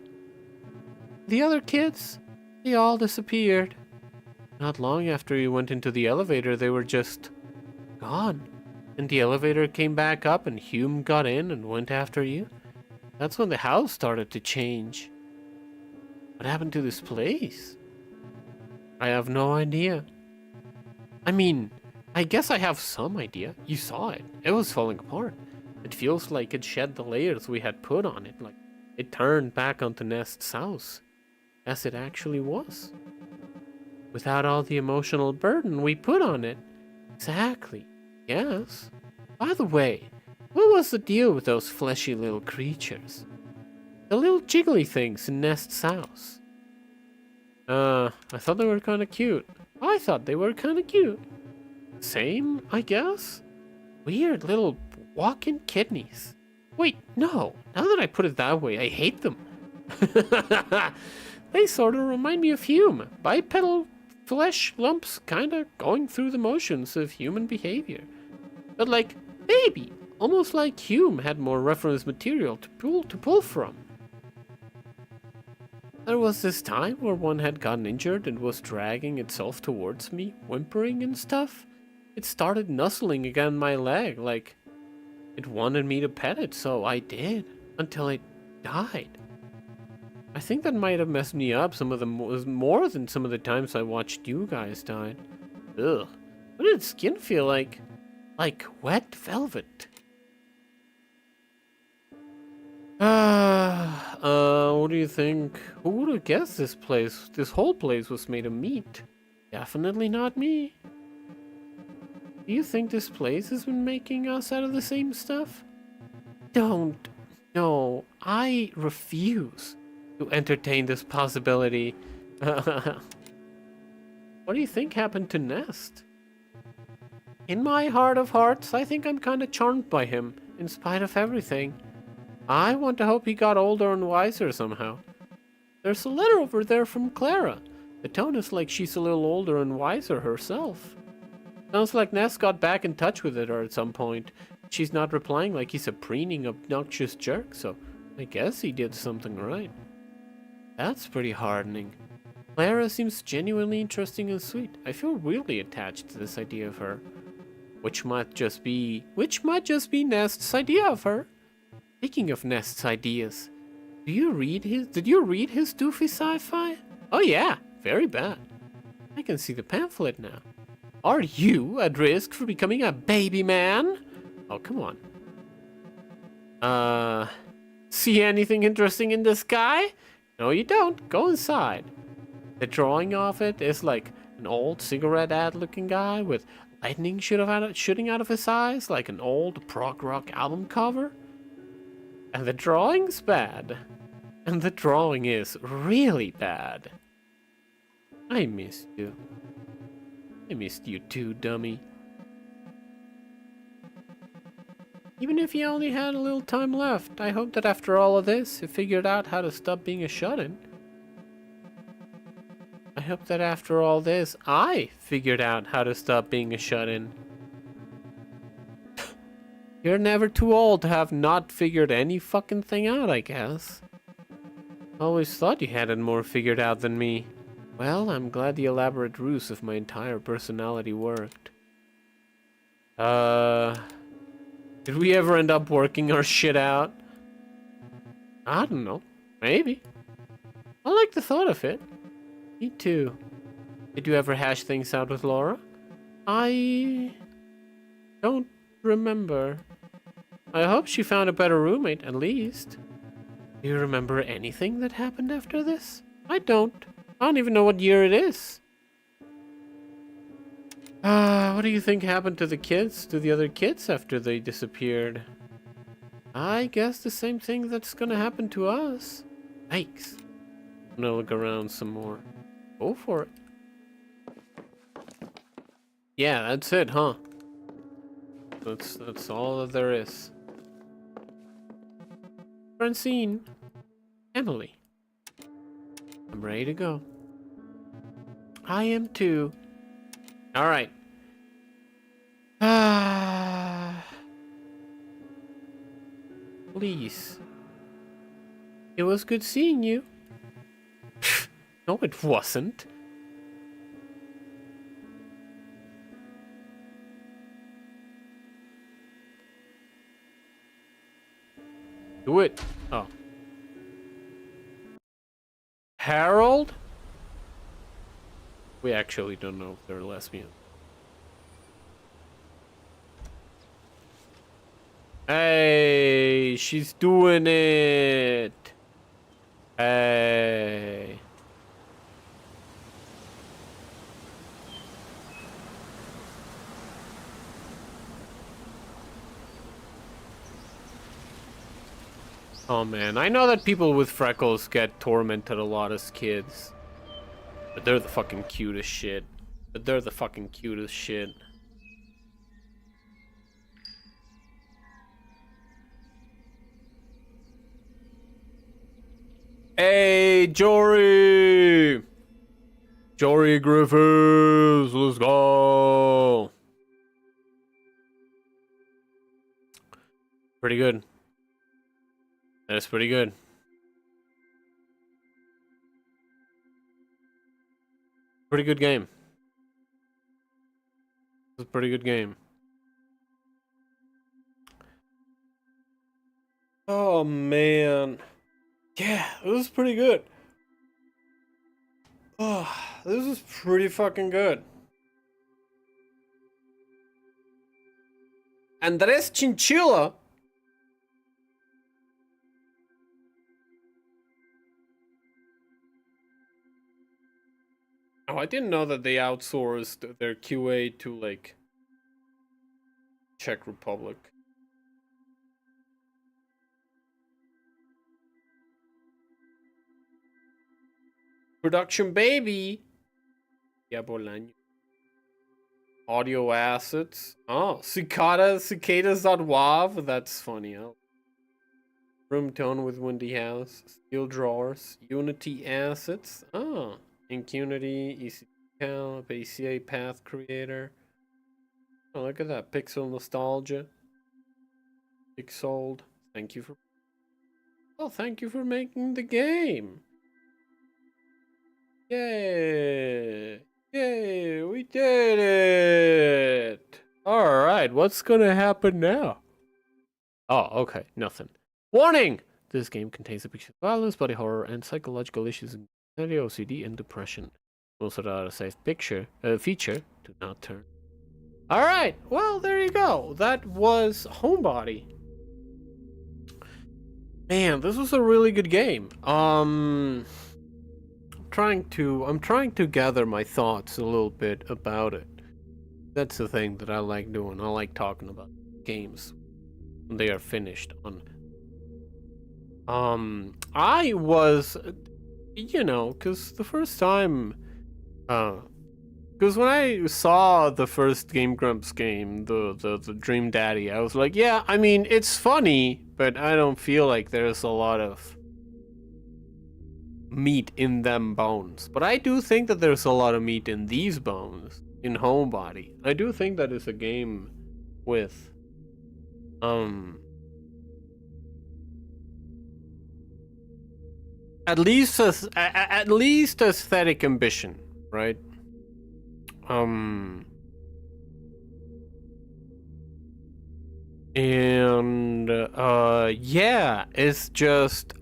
The other kids, they all disappeared. Not long after you went into the elevator, they were just gone. And the elevator came back up and Hume got in and went after you. That's when the house started to change. What happened to this place? I have no idea. I mean, I guess I have some idea. You saw it. It was falling apart. It feels like it shed the layers we had put on it. Like it turned back onto Nest's house. As it actually was. Without all the emotional burden we put on it. Exactly. Yes. By the way, what was the deal with those fleshy little creatures? The little jiggly things in Nest's house. I thought they were kind of cute. I thought they were kind of cute. Same, I guess? Weird little walking kidneys. Wait, no. Now that I put it that way, I hate them. They sort of remind me of Hume. Bipedal flesh lumps kind of going through the motions of human behavior. But like, baby, almost like Hume had more reference material to pull from. There was this time where one had gotten injured and was dragging itself towards me, whimpering and stuff. It started nuzzling against my leg, like it wanted me to pet it, so I did, until it died. I think that might have messed me up more than some of the times I watched you guys die. Ugh. What did its skin feel like? Like wet velvet. what do you think? Who would have guessed this whole place was made of meat? Definitely not me. Do you think this place has been making us out of the same stuff? Don't. No, I refuse to entertain this possibility. What do you think happened to Nest? In my heart of hearts, I think I'm kind of charmed by him, in spite of everything. I want to hope he got older and wiser somehow. There's a letter over there from Clara. The tone is like she's a little older and wiser herself. Sounds like Ness got back in touch with her at some point. She's not replying like he's a preening, obnoxious jerk, so I guess he did something right. That's pretty hardening. Clara seems genuinely interesting and sweet. I feel really attached to this idea of her. Which might just be Nest's idea of her. Speaking of Nest's ideas, did you read his doofy sci-fi? Oh yeah, very bad. I can see the pamphlet now. Are you at risk for becoming a baby man? Oh, come on. See anything interesting in the sky? No, you don't. Go inside. The drawing of it is like an old cigarette ad looking guy with lightning shooting out of his eyes like an old prog rock album cover. And the drawing's bad. And the drawing is really bad. I missed you. I missed you too, dummy. Even if you only had a little time left, I hope that after all of this, you figured out how to stop being a shut-in. I hope that after all this, I figured out how to stop being a shut-in. You're never too old to have not figured any fucking thing out, I guess. Always thought you had it more figured out than me. Well, I'm glad the elaborate ruse of my entire personality worked. Did we ever end up working our shit out? I don't know. Maybe. I like the thought of it. Me too. Did you ever hash things out with Laura? I don't remember. I hope she found a better roommate, at least. Do you remember anything that happened after this? I don't. I don't even know what year it is. What do you think happened to the other kids after they disappeared? I guess the same thing that's gonna happen to us. Yikes. I'm gonna look around some more. Go for it. Yeah, that's it, huh? That's all that there is. Francine. Emily. I'm ready to go. I am too. Alright. Please. It was good seeing you. No, it wasn't. Do it. Oh. Harold? We actually don't know if they're lesbian. Hey, she's doing it. Hey. Oh man, I know that people with freckles get tormented a lot as kids. But they're the fucking cutest shit. Hey, Jory! Jory Griffiths, let's go! Pretty good. That's pretty good. Pretty good game. It's a pretty good game. Oh man. Yeah, this was pretty good. Oh, this is pretty fucking good. Andres Chinchilla. I didn't know that they outsourced their QA to like Czech Republic. Production baby. Yabolani. Audio assets. Oh, cicadas.wav. That's funny. Huh? Room tone with Windy House. Steel drawers. Unity assets. Oh, Ink Unity. ECCal. ACA Path Creator. Oh, look at that. Pixel Nostalgia. Pixeled. Thank you for. Oh, thank you for making the game. Yay! Yay! We did it! Alright, what's gonna happen now? Oh, okay, nothing. Warning! This game contains depictions of violence, body horror, and psychological issues in OCD and depression. Also, the autosave feature, do not turn. Alright, well, there you go. That was Homebody. Man, this was a really good game. I'm trying to gather my thoughts a little bit about it. That's the thing that I like doing. I like talking about games when they are finished on. I was, because the first time, because when I saw the first Game Grumps game, the Dream Daddy, I was like, yeah, I mean, it's funny, but I don't feel like there's a lot of meat in them bones. But I do think that there's a lot of meat in these bones, in Homebody. I do think that it's a game with, at least aesthetic ambition, right? And yeah, it's just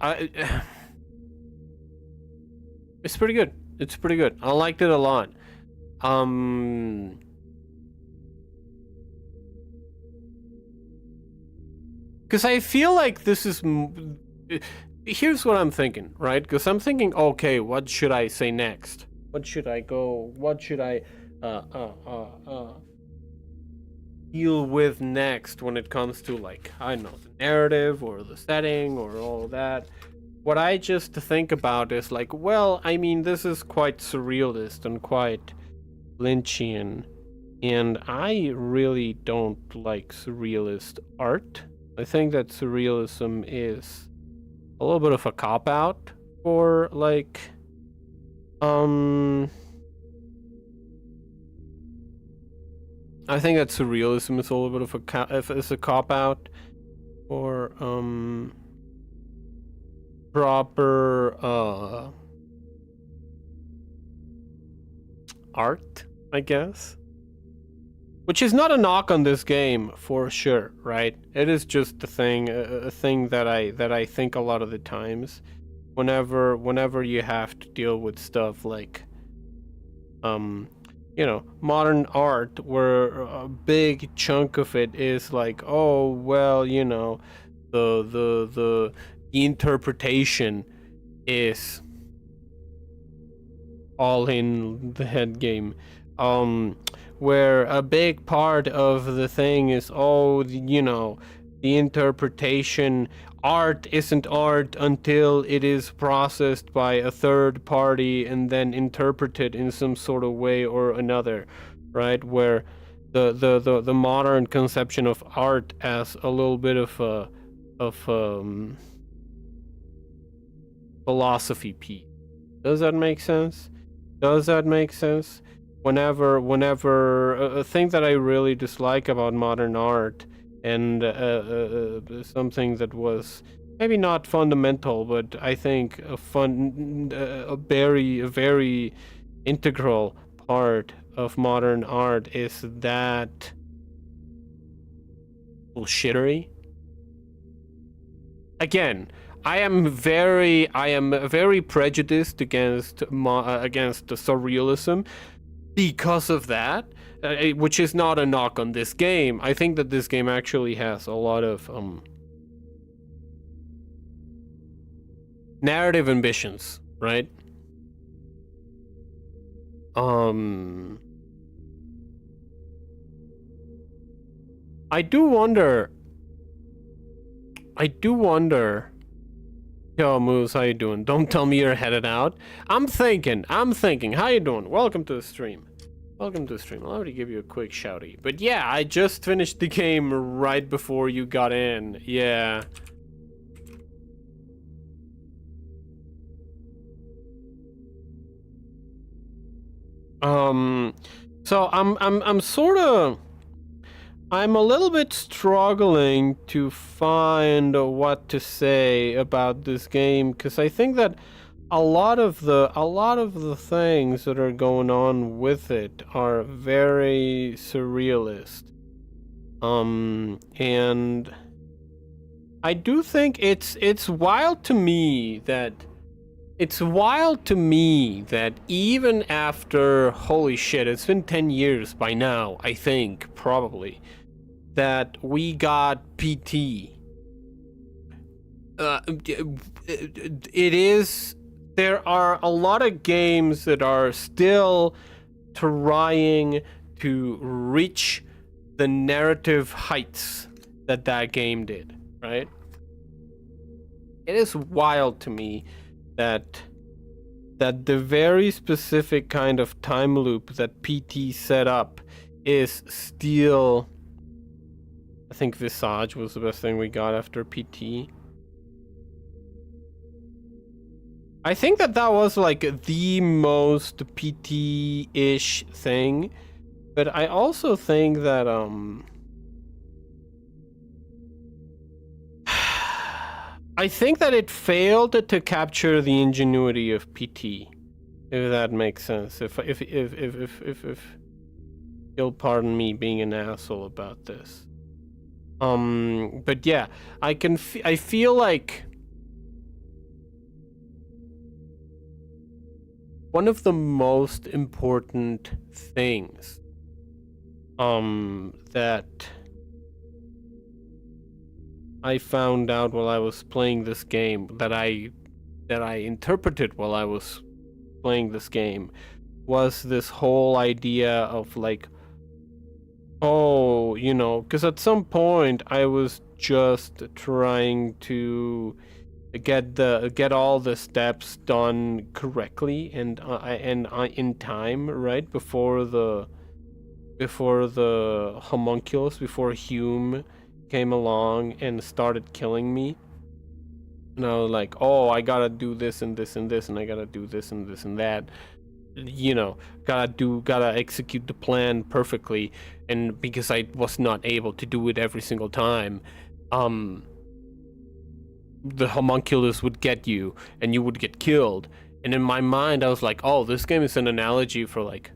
it's pretty good. It's pretty good. I liked it a lot. Because I feel like this is. Here's what I'm thinking, right? Because I'm thinking, okay, what should I say next? What should I go? What should I deal with next when it comes to, like, I don't know, the narrative or the setting or all that? What I just think about is like, well, I mean, this is quite surrealist and quite Lynchian, and I really don't like surrealist art. I think that surrealism is a little bit of a cop-out for, like, I think that surrealism is a little bit of a cop-out for, proper, art, I guess. Which is not a knock on this game, for sure, right? It is just a thing that I think a lot of the times, whenever you have to deal with stuff like, modern art, where a big chunk of it is like, oh well, the interpretation is all in the head game. Where a big part of the thing is, the interpretation. Art isn't art until it is processed by a third party and then interpreted in some sort of way or another, right? Where the modern conception of art as a little bit of philosophy piece. Does that make sense? Whenever a thing that I really dislike about modern art, and something that was maybe not fundamental, but I think a very integral part of modern art is that bullshittery. Again, I am very prejudiced against the surrealism because of that, which is not a knock on this game. I think that this game actually has a lot of narrative ambitions, right? I do wonder. Yo, Moose, how you doing? Don't tell me you're headed out. I'm thinking. How you doing? Welcome to the stream. I'll already give you a quick shouty. But yeah, I just finished the game right before you got in. Yeah. So I'm a little bit struggling to find what to say about this game, because I think that a lot of the things that are going on with it are very surrealist. And I do think it's wild to me that even after, holy shit, it's been 10 years by now, I think, probably, that we got PT. There are a lot of games that are still trying to reach the narrative heights that game did, right? It is wild to me that the very specific kind of time loop that PT set up is still... I think Visage was the best thing we got after PT. I think that was like the most PT-ish thing, but I also think that I think that it failed to capture the ingenuity of PT, if that makes sense. If you'll pardon me being an asshole about this. But yeah, I feel like one of the most important things that I found out while I was playing this game, that I interpreted while I was playing this game, was this whole idea of like, oh, you know, because at some point I was just trying to get all the steps done correctly and in time, right before the homunculus, before Hume came along and started killing me. And I was like, oh, I gotta do this and this and this, and I gotta do this and this and that. You know, gotta execute the plan perfectly. And because I was not able to do it every single time, the homunculus would get you and you would get killed. And in my mind, I was like, oh, this game is an analogy for like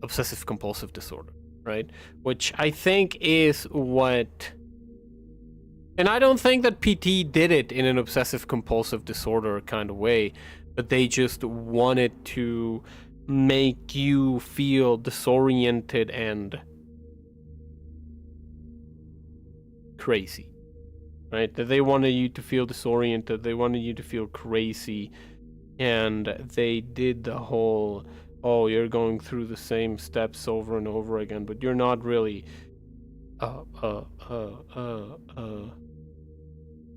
obsessive compulsive disorder, right? Which I think is what... And I don't think that PT did it in an obsessive compulsive disorder kind of way, but they just wanted to make you feel disoriented and crazy, right? That they wanted you to feel disoriented, they wanted you to feel crazy, and they did the whole, oh, you're going through the same steps over and over again, but you're not really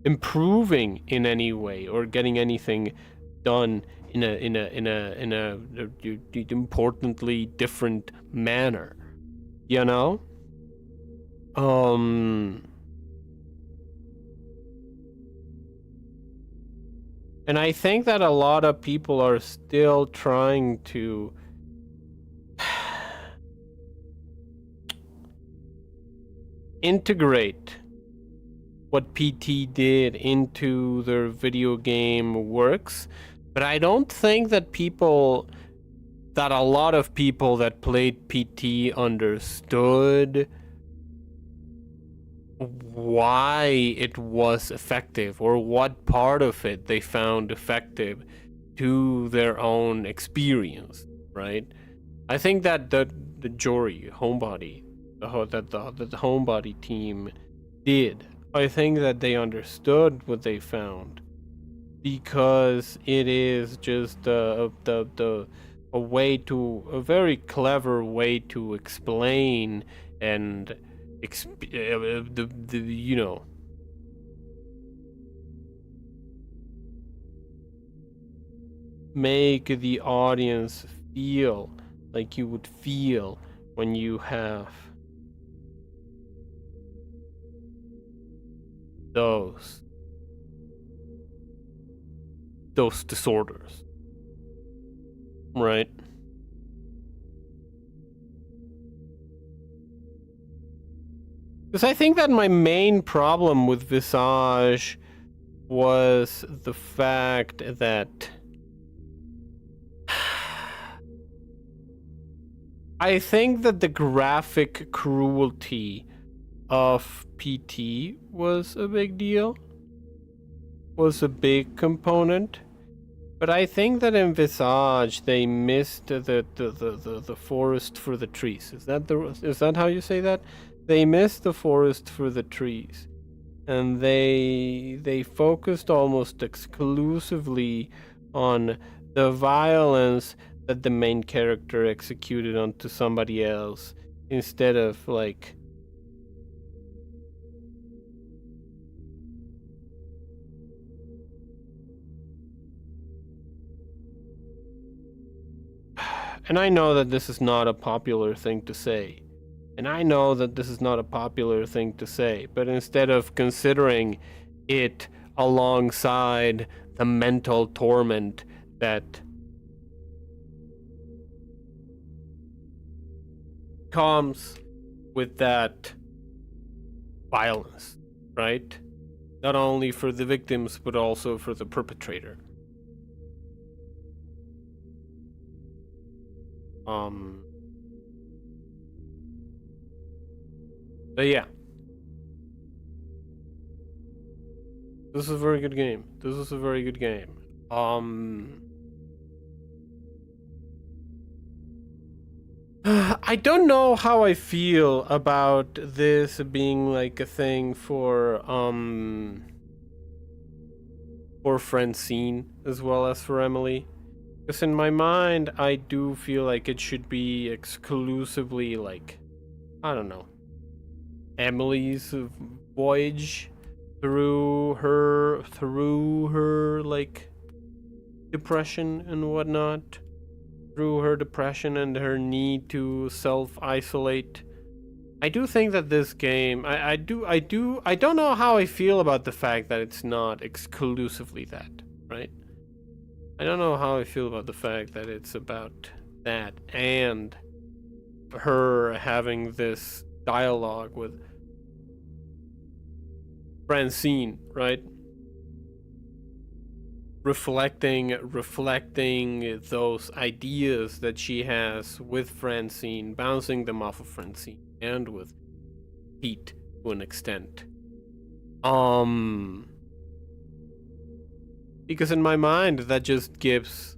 improving in any way or getting anything done in a importantly different manner, you know? And I think that a lot of people are still trying to integrate what PT did into their video game works, but I don't think that a lot of people that played PT understood why it was effective or what part of it they found effective to their own experience, right? I think that the Jory Homebody, the Homebody team did. I think that they understood what they found, because it is just the a very clever way to explain and you know, make the audience feel like you would feel when you have those disorders, right? Because I think that my main problem with Visage was the fact that I think that the graphic cruelty of PT was a big deal, was a big component. But I think that in Visage they missed the forest for the trees. Is that how you say that? They missed the forest for the trees, and they focused almost exclusively on the violence that the main character executed onto somebody else, instead of like and I know that this is not a popular thing to say. And I know that this is not a popular thing to say, but instead of considering it alongside the mental torment that comes with that violence, right? Not only for the victims, but also for the perpetrator. But yeah. This is a very good game. This is a very good game. I don't know how I feel about this being like a thing for Francine as well as for Emily. Because in my mind, I do feel like it should be exclusively like, I don't know, Emily's voyage through her like depression and whatnot, through her depression and her need to self-isolate. I do think that this game, I don't know how I feel about the fact that it's not exclusively that, right? I don't know how I feel about the fact that it's about that and her having this dialogue with Francine, right? Reflecting those ideas that she has with Francine, bouncing them off of Francine, and with Pete to an extent. Because in my mind, that just gives...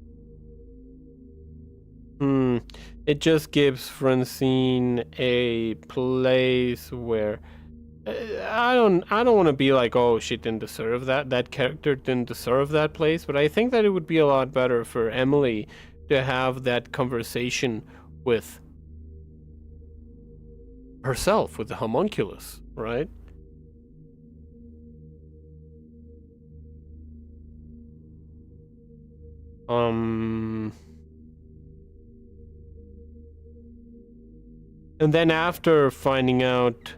it just gives Francine a place where... I don't want to be like, oh, she didn't deserve that. That character didn't deserve that place. But I think that it would be a lot better for Emily to have that conversation with herself, with the homunculus, right? And then after finding out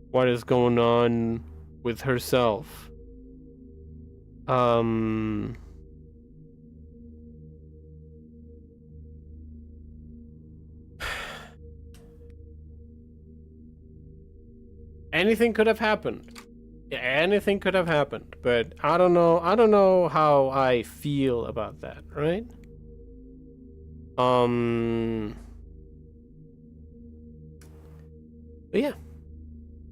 what is going on with herself, anything could have happened. Yeah, anything could have happened, but I don't know how I feel about that, right? But yeah.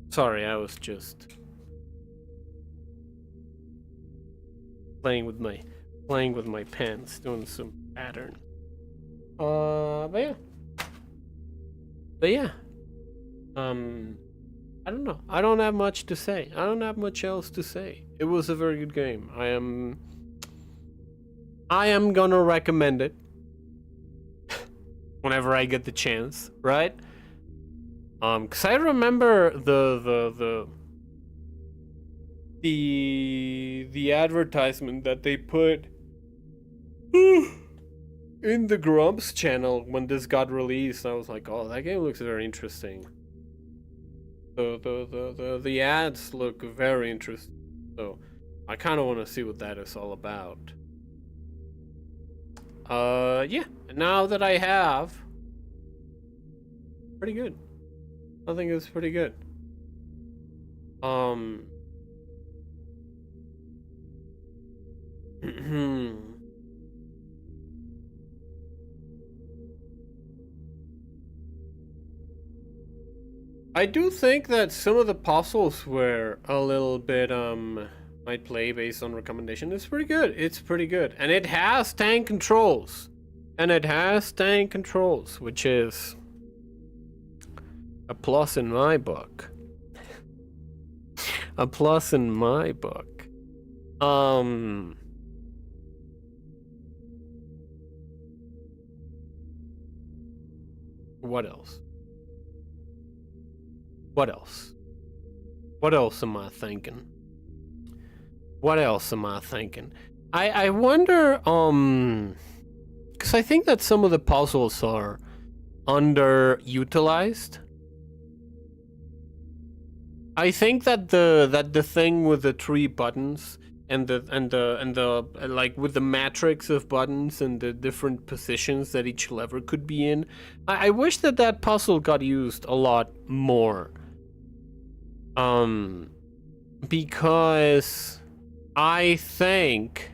Sorry, I was just playing with my pens, doing some pattern. But yeah. I don't know. I don't have much to say. I don't have much else to say. It was a very good game. I am gonna recommend it. whenever I get the chance, right? Because I remember the advertisement that they put in the Grumps channel when this got released. I was like, oh, that game looks very interesting. The ads look very interesting. So I kind of want to see what that is all about. Yeah. Now that I have, pretty good. I think it's pretty good. I do think that some of the puzzles were a little bit, might play based on recommendation. It's pretty good. It's pretty good. And it has tank controls. Which is a plus in my book. A plus in my book. What else? What else? What else am I thinking? I wonder, because I think that some of the puzzles are underutilized. I think that the thing with the 3 buttons and the like with the matrix of buttons and the different positions that each lever could be in, I wish that puzzle got used a lot more. Because I think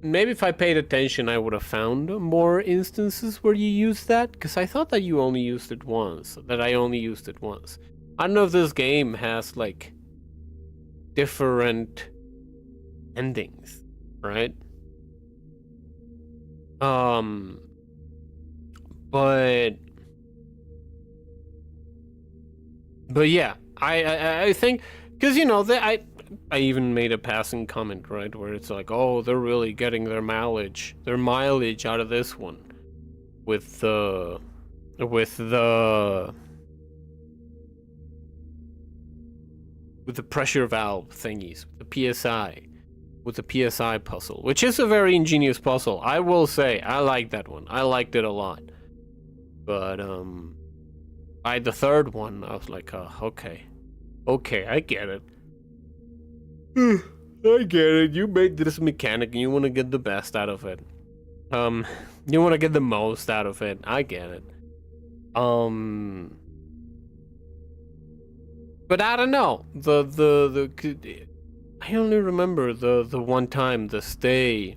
maybe if I paid attention, I would have found more instances where you use that. Because I thought that you only used it once. I only used it once. I don't know if this game has like different endings, right? But yeah, I think, because I even made a passing comment, right, where it's like, oh, they're really getting their mileage out of this one with the pressure valve thingies, with the PSI puzzle, which is a very ingenious puzzle. I will say, I like that one. I liked it a lot. But by the third one, I was like, okay, I get it. I get it. You made this mechanic and you want to get the best out of it. You want to get the most out of it. I get it. But I don't know. I only remember the one time the stay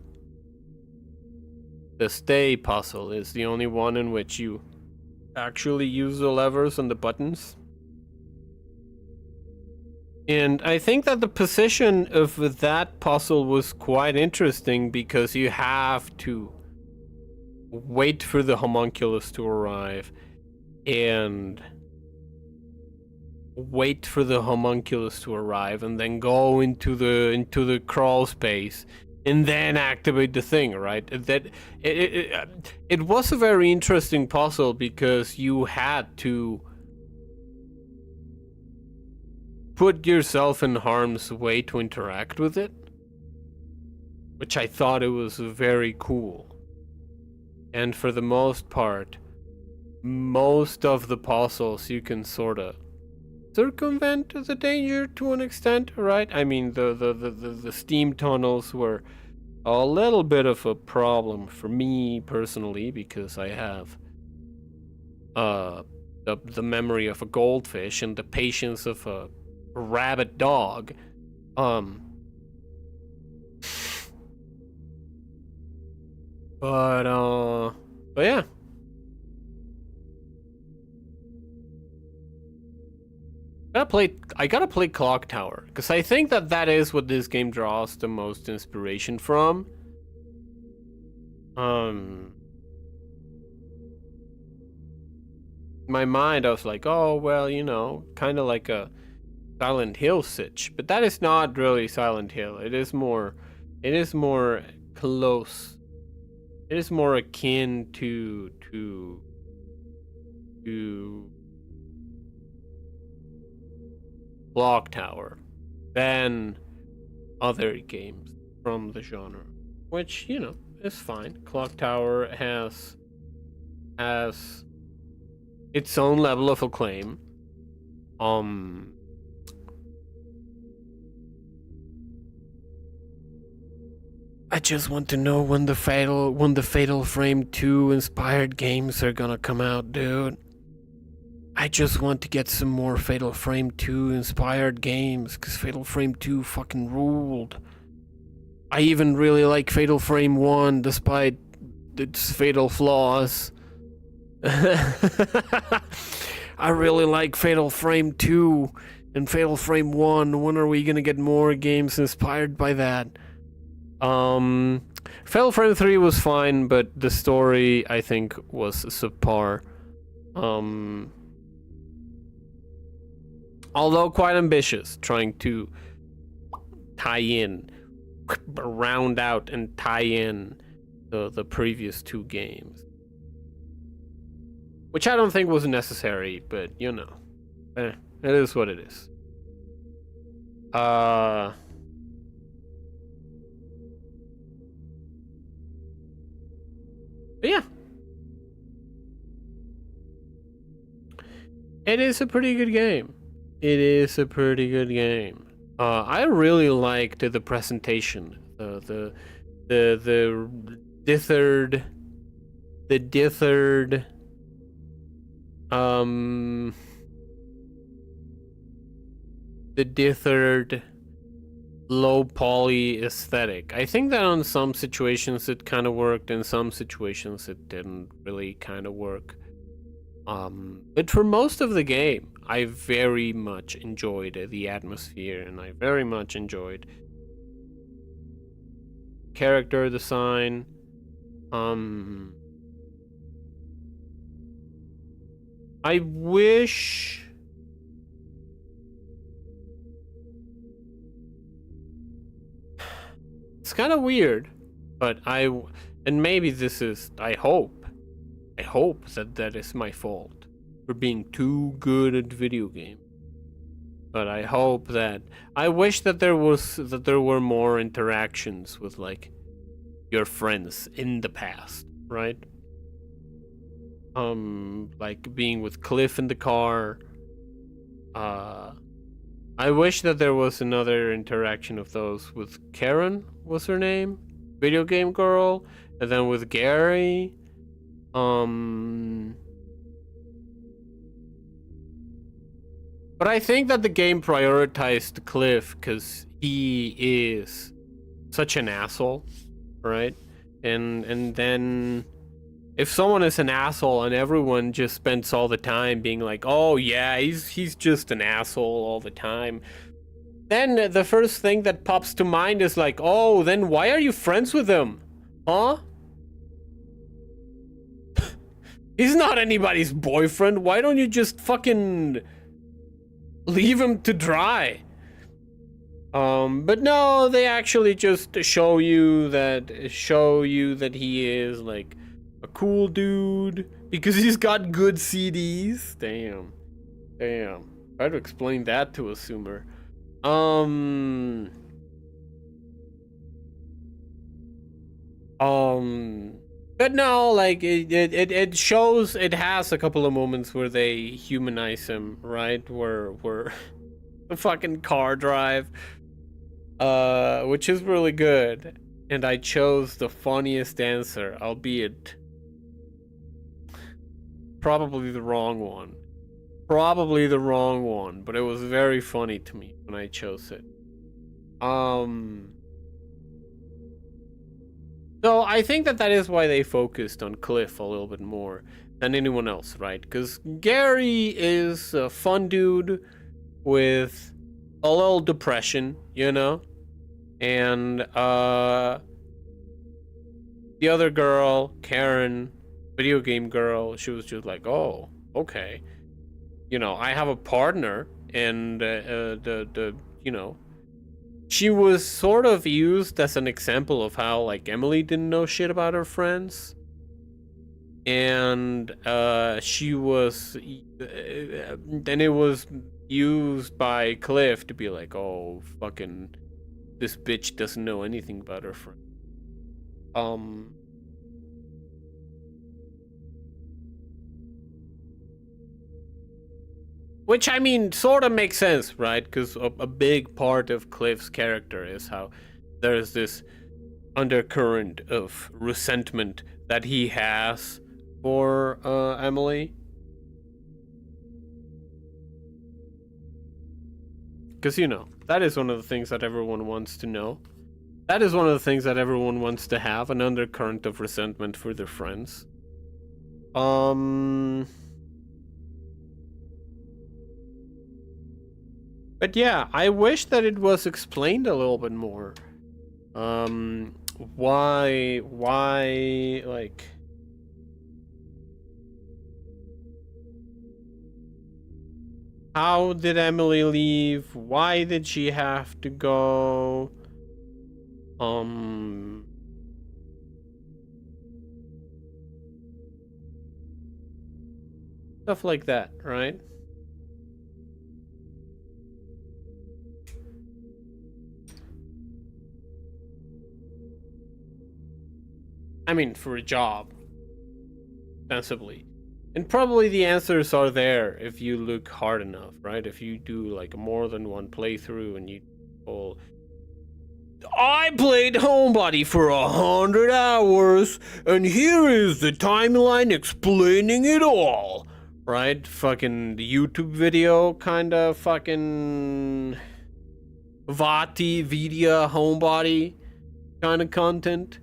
puzzle is the only one in which you actually use the levers and the buttons. And I think that the position of that puzzle was quite interesting because you have to wait for the homunculus to arrive and then go into the crawl space and then activate the thing, right? That it was a very interesting puzzle because you had to put yourself in harm's way to interact with it, which I thought it was very cool. And for the most part, most of the puzzles you can sort of circumvent the danger to an extent, right? I mean, the steam tunnels were a little bit of a problem for me personally because I have the memory of a goldfish and the patience of a rabid dog. But yeah. I gotta play Clock Tower because I think that is what this game draws the most inspiration from. In my mind, I was like, oh well, kind of like a Silent Hill sitch, but that is not really Silent Hill. It is more close. It is more akin to to Clock Tower than other games from the genre, which, you know, is fine. Clock Tower has its own level of acclaim. I just want to know when the Fatal Frame 2 inspired games are gonna come out, dude. I just want to get some more Fatal Frame 2 inspired games, because Fatal Frame 2 fucking ruled. I even really like Fatal Frame 1, despite its fatal flaws. I really like Fatal Frame 2 and Fatal Frame 1. When are we gonna get more games inspired by that? Fatal Frame 3 was fine, but the story, I think, was subpar. Although quite ambitious, trying to round out and tie in the previous two games. Which I don't think was necessary, but, you know. It is what it is. But yeah. It is a pretty good game. It is a pretty good game. I really liked the presentation. The dithered low poly aesthetic. I think that on some situations it kind of worked, in some situations it didn't really kind of work. But for most of the game, I very much enjoyed the atmosphere, and I very much enjoyed character design. I wish it's kind of weird, but and maybe this is, I hope that is my fault for being too good at video games. But I wish that there were more interactions with, like, your friends in the past, right? Like being with Cliff in the car. I wish that there was another interaction of those with Karen, was her name? Video game girl. And then with Gary. But I think that the game prioritized Cliff because he is such an asshole, right? And then if someone is an asshole and everyone just spends all the time being like, oh yeah, he's just an asshole all the time, then the first thing that pops to mind is like, oh, then why are you friends with him? Huh? He's not anybody's boyfriend. Why don't you just fucking leave him to dry? But no, they actually just show you that he is like a cool dude because he's got good CDs. Damn. Try to explain that to a Sumer. But no, like it shows, it has a couple of moments where they humanize him, right? Where the fucking car drive, which is really good. And I chose the funniest answer, albeit probably the wrong one. But it was very funny to me when I chose it. So I think that is why they focused on Cliff a little bit more than anyone else, right? Because Gary is a fun dude with a little depression, you know? And the other girl, Karen, video game girl, she was just like, oh, okay. You know, I have a partner, and you know, she was sort of used as an example of how, like, Emily didn't know shit about her friends. and she was, then it was used by Cliff to be like, oh, fucking, this bitch doesn't know anything about her friend. Which, I mean, sort of makes sense, right? Because a big part of Cliff's character is how there's this undercurrent of resentment that he has for Emily. Because, you know, that is one of the things that everyone wants to know. That is one of the things that everyone wants to have, an undercurrent of resentment for their friends. But yeah, I wish that it was explained a little bit more. Why, like... How did Emily leave? Why did she have to go? Stuff like that, right? I mean, for a job, ostensibly. And probably the answers are there if you look hard enough, right? If you do like more than one playthrough and you pull, I played Homebody for 100 hours, and here is the timeline explaining it all. Right? Fucking YouTube video kind of fucking Vati, Vidya, Homebody kind of content.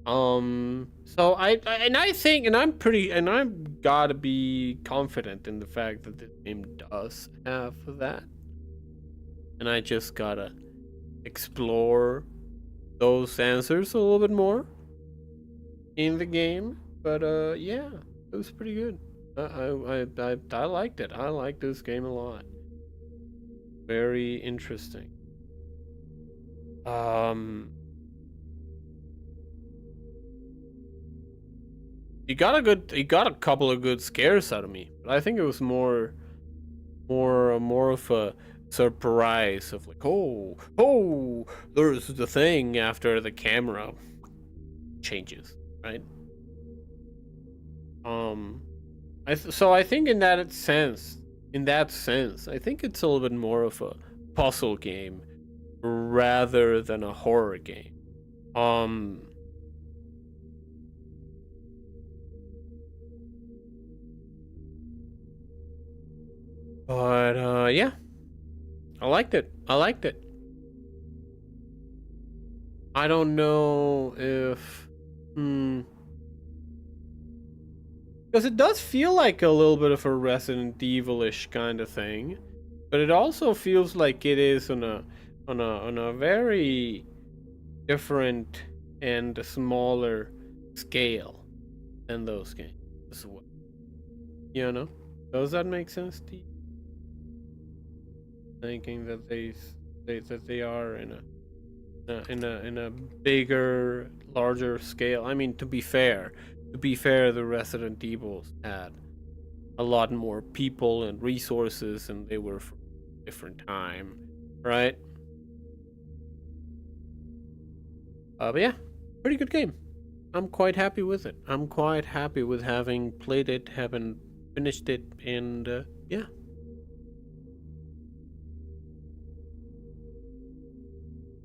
So I think, and I'm gotta be confident in the fact that this game does have that. And I just gotta explore those answers a little bit more in the game. But yeah, it was pretty good. I liked it. I liked this game a lot. Very interesting. You got a couple of good scares out of me, but I think it was more of a surprise of like, oh, there's the thing after the camera changes, right? So I think in that sense, I think it's a little bit more of a puzzle game rather than a horror game. But yeah, I liked it. I don't know if, because it does feel like a little bit of a Resident Evil-ish kind of thing, but it also feels like it is on a very different and smaller scale than those games as well. You know, does that make sense to you? Thinking that they are in a bigger, larger scale. I mean, to be fair, the Resident Evils had a lot more people and resources, and they were from a different time, right? But yeah, pretty good game. I'm quite happy with it. I'm quite happy with having played it, having finished it, and yeah.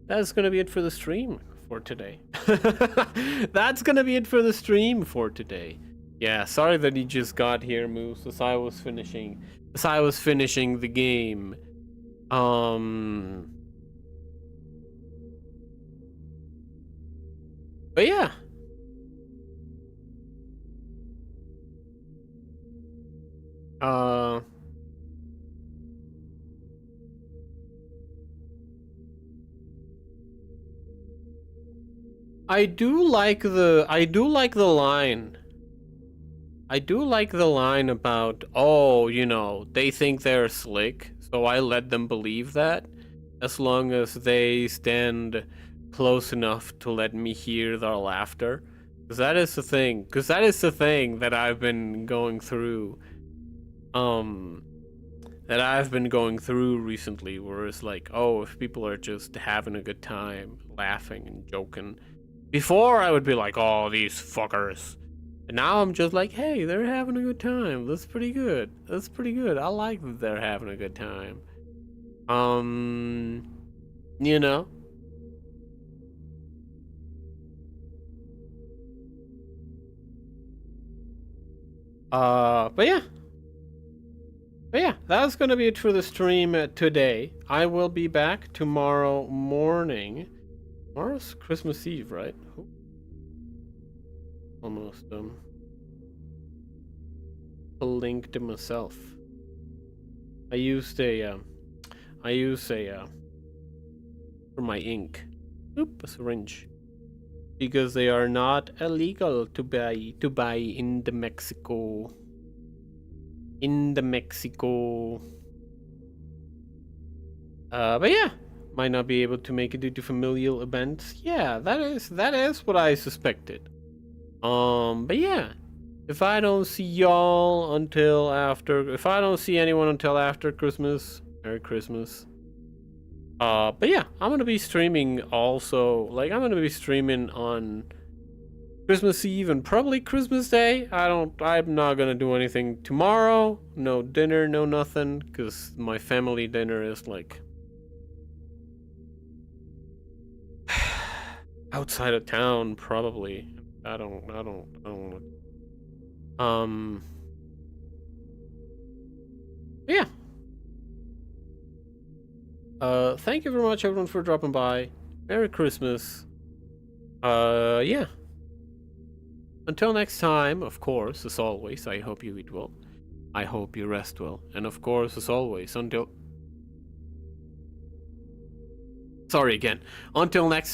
That's gonna be it for the stream for today. That's gonna be it for the stream for today. Yeah, sorry that you just got here, Moose, as I was finishing the game. But yeah. I do like the line. I do like the line about, oh, you know, they think they're slick, so I let them believe that, as long as they stand close enough to let me hear their laughter. 'Cause that is the thing. Because that is the thing that I've been going through. That I've been going through recently, where it's like, oh, if people are just having a good time, laughing and joking. Before I would be like, oh, these fuckers. And now I'm just like, hey, they're having a good time. That's pretty good. That's pretty good. I like that they're having a good time. You know. But yeah. But yeah, that's gonna be it for the stream today. I will be back tomorrow morning. Tomorrow's Christmas Eve, right? Almost blinked myself. I used a for my ink. Oop, a syringe. Because they are not illegal to buy in the Mexico. But yeah, might not be able to make it due to familial events. Yeah, that is what I suspected. But yeah, if I don't see y'all until after, if I don't see anyone until after Christmas, Merry Christmas. But yeah, I'm gonna be streaming also. Like, I'm gonna be streaming on Christmas Eve and probably Christmas Day. I'm not gonna do anything tomorrow. No dinner, no nothing, because my family dinner is like outside of town, probably. I don't know. Yeah. Thank you very much, everyone, for dropping by. Merry Christmas. Yeah. Until next time, of course, as always, I hope you eat well. I hope you rest well. And of course, as always, until... Sorry again. Until next